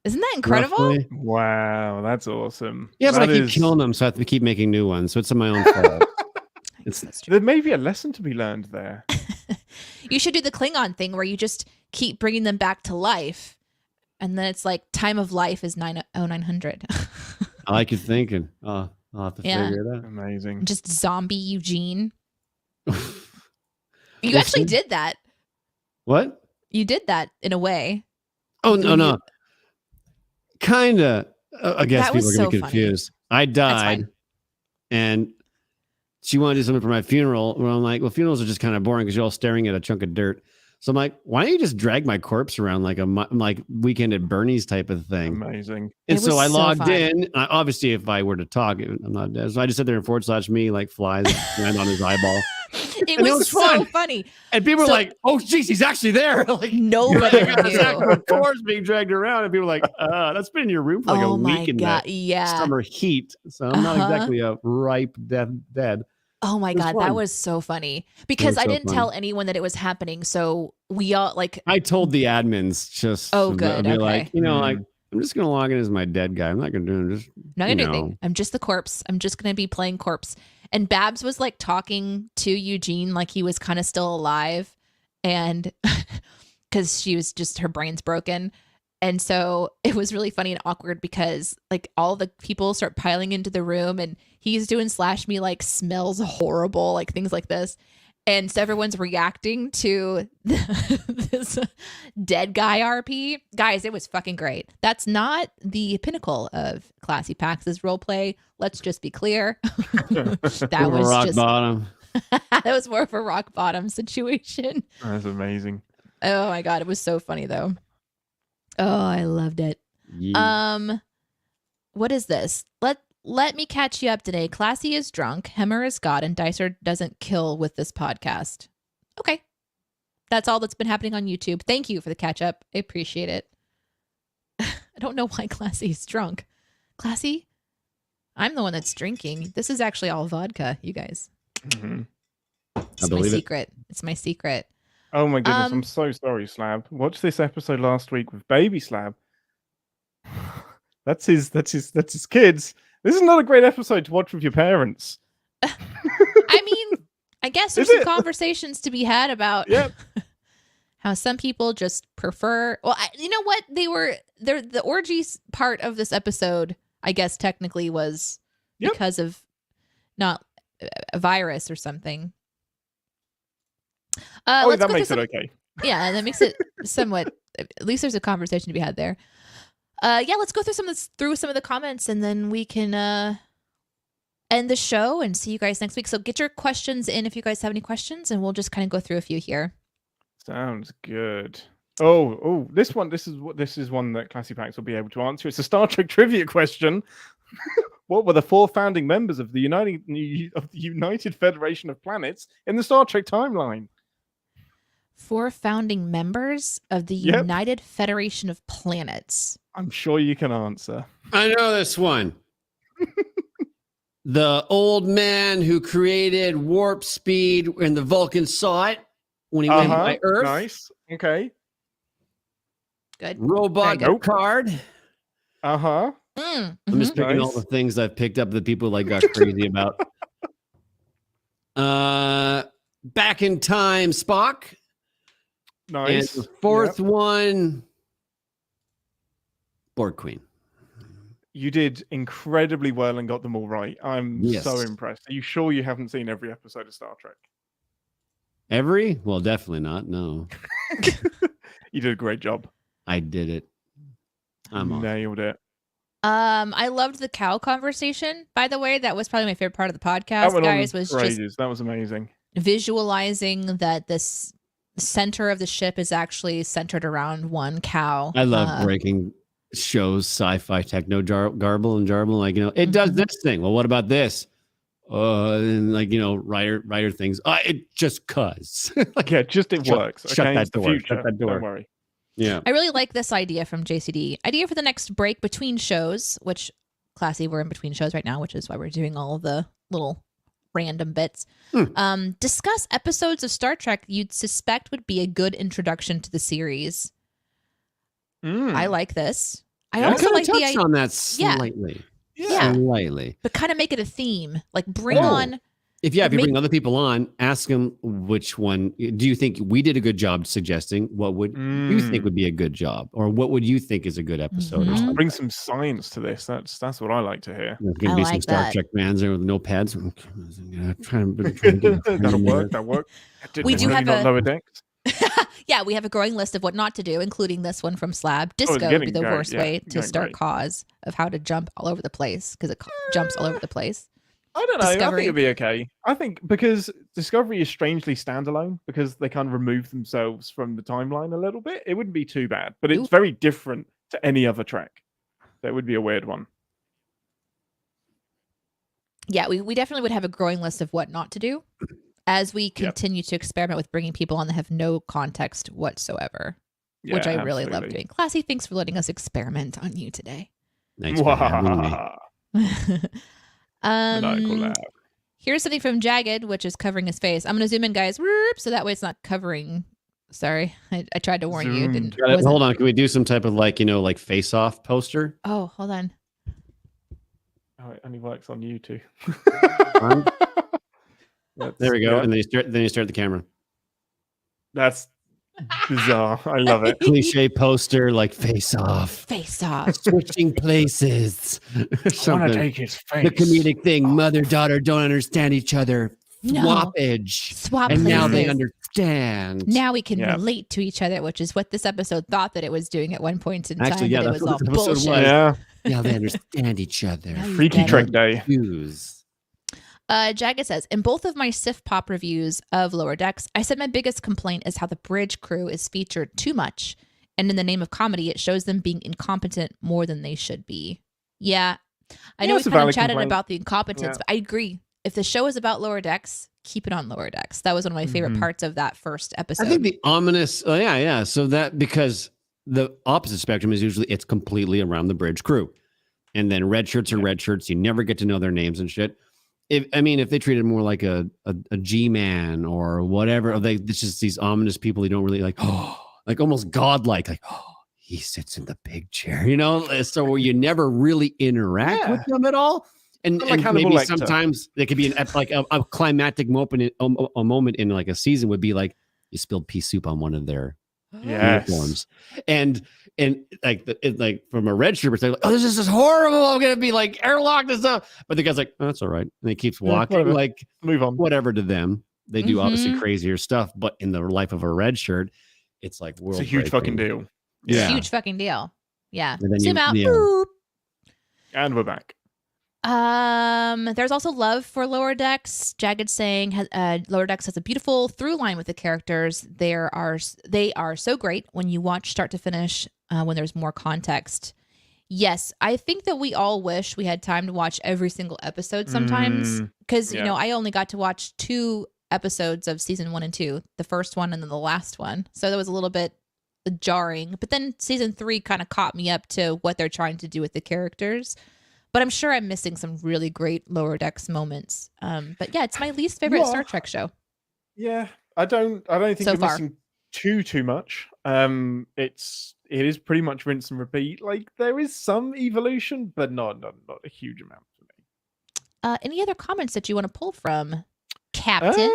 Isn't that incredible? Roughly. Wow, that's awesome. Yeah, but I That keep is- killing them, so I have to keep making new ones. So it's my own fault. That's true. There may be a lesson to be learned there. You should do the Klingon thing where you just keep bringing them back to life. And then it's like time of life is 900. I like your thinking. I'll have to Yeah. figure it out. Amazing. Just zombie Eugene. You We'll actually see. did that. What? You did that in a way. Oh, no. Kind of. I guess That people was are going to so be funny. confused. I died, fine. and she wanted to do something for my funeral. Well, I'm like, well, funerals are just kind of boring because you're all staring at a chunk of dirt. So I'm like, why don't you just drag my corpse around like like Weekend at Bernie's type of thing? Amazing. And It so was I so logged fun. in. Obviously, if I were to talk, I'm not dead. So I just sat there and /me like flies land on his eyeball. It was so funny. And people were like, "Oh, geez, he's actually there!" Like nobody knew. Of course, being dragged around, and people were like, "That's been in your room for like a week in the summer heat, so I'm not exactly a ripe dead." Oh my God, that was so funny because I didn't tell anyone that it was happening. So we all like. I told the admins just. Oh, good. Be okay. like, like I'm just gonna log in as my dead guy. I'm not gonna do it. Not gonna do anything. I'm just the corpse. I'm just gonna be playing corpse. And Babs was like talking to Eugene like he was kind of still alive, and because she was just her brain's broken. And so it was really funny and awkward because like all the people start piling into the room and he's doing slash me like smells horrible, like things like this. And so everyone's reacting to this dead guy RP. Guys, it was fucking great. That's not the pinnacle of Classy Pax's roleplay. Let's just be clear. That was rock bottom. That was more of a rock bottom situation. That's amazing. Oh my God. It was so funny though. Oh, I loved it. Yeah. What is this? Let me catch you up today. Classy is drunk, Hemmer is God, and Dicer doesn't kill with this podcast. Okay. That's all that's been happening on YouTube. Thank you for the catch up. I appreciate it. I don't know why Classy is drunk. Classy? I'm the one that's drinking. This is actually all vodka, you guys. Mm-hmm. It's my secret. It's my secret. Oh my goodness, I'm so sorry, Slab. Watch this episode last week with Baby Slab. That's his kids. This is not a great episode to watch with your parents. I mean, I guess there's some conversations to be had about how some people just prefer. Well, you know what? The orgies part of this episode, I guess technically was because of not a virus or something. That makes it okay. Yeah, that makes it somewhat. At least there's a conversation to be had there. Let's go through some of the comments, and then we can end the show and see you guys next week. So get your questions in if you guys have any questions, and we'll just kind of go through a few here. Sounds good. Oh, this is one that Classy Pax will be able to answer. It's a Star Trek trivia question. What were the 4 founding members of the United Federation of Planets in the Star Trek timeline? 4 founding members of the United Federation of Planets. I'm sure you can answer. I know this one. The old man who created warp speed when the Vulcans saw it when he went by Earth. Nice. Okay. Good. Robot card. Uh-huh. I'm just picking all the things I've picked up that people got crazy about. Back in time, Spock. Nice. And the 4th one, Borg Queen. You did incredibly well and got them all right. I'm so impressed. Are you sure you haven't seen every episode of Star Trek? Every? Well, definitely not. No. You did a great job. I did it. Nailed it. I loved the cow conversation, by the way. That was probably my favorite part of the podcast, guys. That was amazing. Visualizing that this center of the ship is actually centered around one cow. I love breaking shows, sci-fi, techno garble and jarble. Like, it does this thing. Well, what about this? And writer things. It just cuz. It works. Shut that door. Shut that door. Don't worry. Yeah. I really like this idea from JCD. Idea for the next break between shows, which Classy, we're in between shows right now, which is why we're doing all of the little random bits. Discuss episodes of Star Trek you'd suspect would be a good introduction to the series. I like this. I also like the idea on that slightly. Yeah. Slightly. But kind of make it a theme. Like bring on. If you bring other people on, ask them which one do you think we did a good job suggesting. What would you think would be a good job, or what would you think is a good episode? Or something? Bring some science to this. That's what I like to hear. There's going to be some Star Trek fans there with notepads. That'll work. We do have a lower decks. Yeah, we have a growing list of what not to do, including this one from Slab. Disco would be the worst way to start cause of how to jump all over the place, because it jumps all over the place. I don't know. I think it'd be okay. I think because Discovery is strangely standalone, because they kind of remove themselves from the timeline a little bit. It wouldn't be too bad, but it's very different to any other track. That would be a weird one. Yeah, we definitely would have a growing list of what not to do. as we continue to experiment with bringing people on that have no context whatsoever, which I really love doing. Classy, thanks for letting us experiment on you today. Thanks for having me. Here's something from Jagged, which is covering his face. I'm going to zoom in, guys, so that way it's not covering. Sorry, I tried to warn you. Hold on, can we do some type of like face-off poster? Oh, hold on. Oh, it only works on you two. There we go. Yeah. And then you start the camera. That's bizarre. I love it. Cliche poster like face off. Switching places. I want to take his face. The comedic thing. Mother-daughter don't understand each other. Swappage. Swap and places. Now they understand. Now we can relate to each other, which is what this episode thought that it was doing at one point in time. Actually, yeah, it was all bullshit. Yeah. Now they understand each other. Freaky Trek Day. Jagged says, in both of my Sif Pop reviews of Lower Decks, I said my biggest complaint is how the bridge crew is featured too much. And in the name of comedy, it shows them being incompetent more than they should be. Yeah. I know we kind of chatted about the incompetence, but I agree. If the show is about Lower Decks, keep it on Lower Decks. That was one of my favorite parts of that first episode. I think the ominous, So that, because the opposite spectrum is usually it's completely around the bridge crew. And then red shirts are red shirts. You never get to know their names and shit. If they treated more like a G-man or whatever, or it's just these ominous people you don't really like, like almost godlike, like, he sits in the big chair, so where you never really interact with them at all. And maybe sometimes there could be a climactic moment, a moment in like a season would be like you spilled pea soup on one of their uniforms, and like from a red shirt perspective, like, this is just horrible. I'm gonna be like airlocked and stuff. But the guy's like, that's all right, and he keeps walking, like move on, whatever to them. They do obviously crazier stuff, but in the life of a red shirt, it's like it's a huge fucking deal. Yeah, it's a huge fucking deal. Yeah. Zoom out. And we're back. There's also love for Lower Decks. Jagged saying Lower Decks has a beautiful through line with the characters. They are so great when you watch start to finish, when there's more context. Yes, I think that we all wish we had time to watch every single episode sometimes, because I only got to watch 2 episodes of season 1 and 2, the first one and then the last one. So that was a little bit jarring, but then season 3 kind of caught me up to what they're trying to do with the characters. But I'm sure I'm missing some really great Lower Decks moments. But yeah, it's my least favorite Star Trek show. Yeah, I don't think you're missing too much. It is pretty much rinse and repeat. Like there is some evolution, but not a huge amount for me. Any other comments that you want to pull from Captain?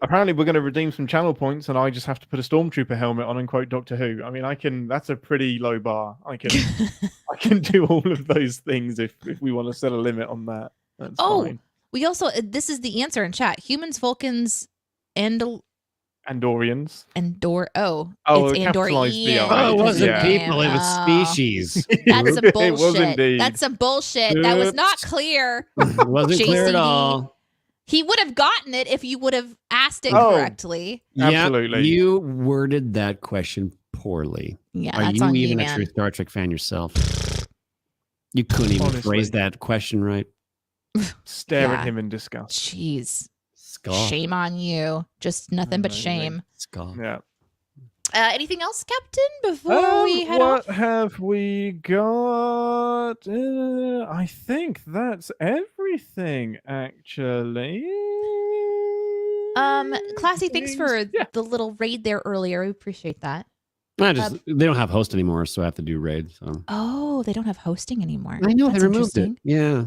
Apparently we're going to redeem some channel points, and I just have to put a Stormtrooper helmet on and quote Doctor Who. I mean, I can. That's a pretty low bar. I can do all of those things if we want to set a limit on that. That's fine. We also this is the answer in chat: humans, Vulcans, and Andorians. It's Andorians. It wasn't people, it was species. That's some bullshit. It was indeed. That's some bullshit. That was not clear. It wasn't clear at all. He would have gotten it if you would have asked it correctly. Absolutely. You worded that question poorly. Yeah, Are that's you on even you, a man. true Star Trek fan yourself? You couldn't even phrase that question right. Stare at him in disgust. Jeez. Scoff. Shame on you. Just nothing but shame. Scoff. Yeah. Anything else, Captain, before we head off? What have we got? I think that's everything, actually. Classy, thanks for the little raid there earlier. We appreciate that. They don't have host anymore, so I have to do raid. So. Oh, they don't have hosting anymore. I know, they removed it. Yeah.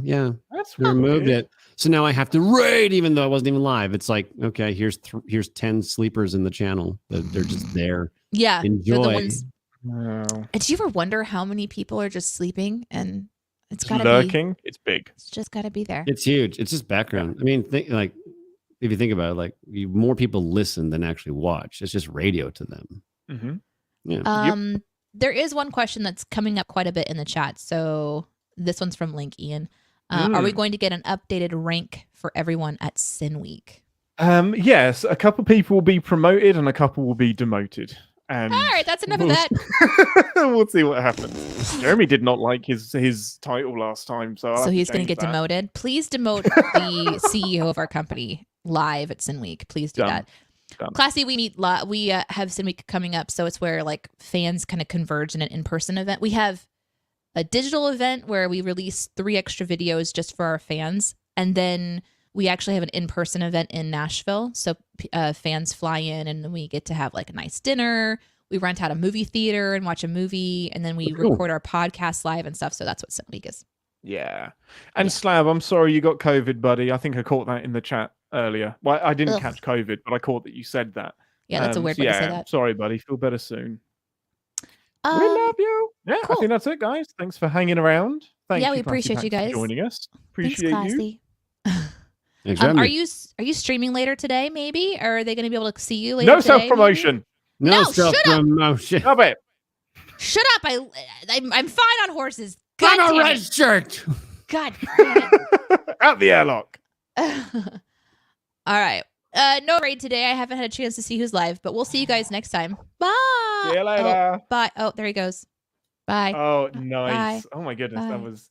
That's they removed it. So now I have to raid, even though I wasn't even live. It's like, okay, here's 10 sleepers in the channel. They're just there. Yeah. Enjoy. The ones... Wow. Did you ever wonder how many people are just sleeping and it's got to be lurking? It's big. It's just got to be there. It's huge. It's just background. I mean, if you think about it, like more people listen than actually watch. It's just radio to them. Mm-hmm. Yeah. There is one question that's coming up quite a bit in the chat. So this one's from Link Ian. Are we going to get an updated rank for everyone at Sin Week? Yes, a couple people will be promoted and a couple will be demoted. And all right, that's enough of that. We'll see what happens. Jeremy did not like his title last time, so he's going to get demoted. Please demote the CEO of our company live at Sin Week. Please do Done. that. Done. Classy, we have Sin Week coming up, so it's where like fans kind of converge in an in-person event. We have a digital event where we release 3 extra videos just for our fans, and then we actually have an in-person event in Nashville. So fans fly in, and we get to have like a nice dinner. We rent out a movie theater and watch a movie, and then we record our podcast live and stuff. So that's what Sin Week is. Yeah. And Slab, I'm sorry you got COVID, buddy. I think I caught that in the chat earlier. Well, I didn't catch COVID, but I caught that you said that. Yeah, that's a weird way to say that. Sorry, buddy. Feel better soon. We love you. Yeah, cool. I think that's it, guys. Thanks for hanging around. Thank you, we appreciate you guys for joining us. Appreciate you. Are you streaming later today? Maybe, or are they going to be able to see you later? No self promotion. No self promotion. Stop it. Shut up! I'm fine on horses. God I'm a red shirt. God. Out the airlock. All right. No raid today. I haven't had a chance to see who's live, but we'll see you guys next time. Bye. See you later. Bye. Oh, there he goes. Bye. Oh, nice. Bye. Oh my goodness, Bye. that was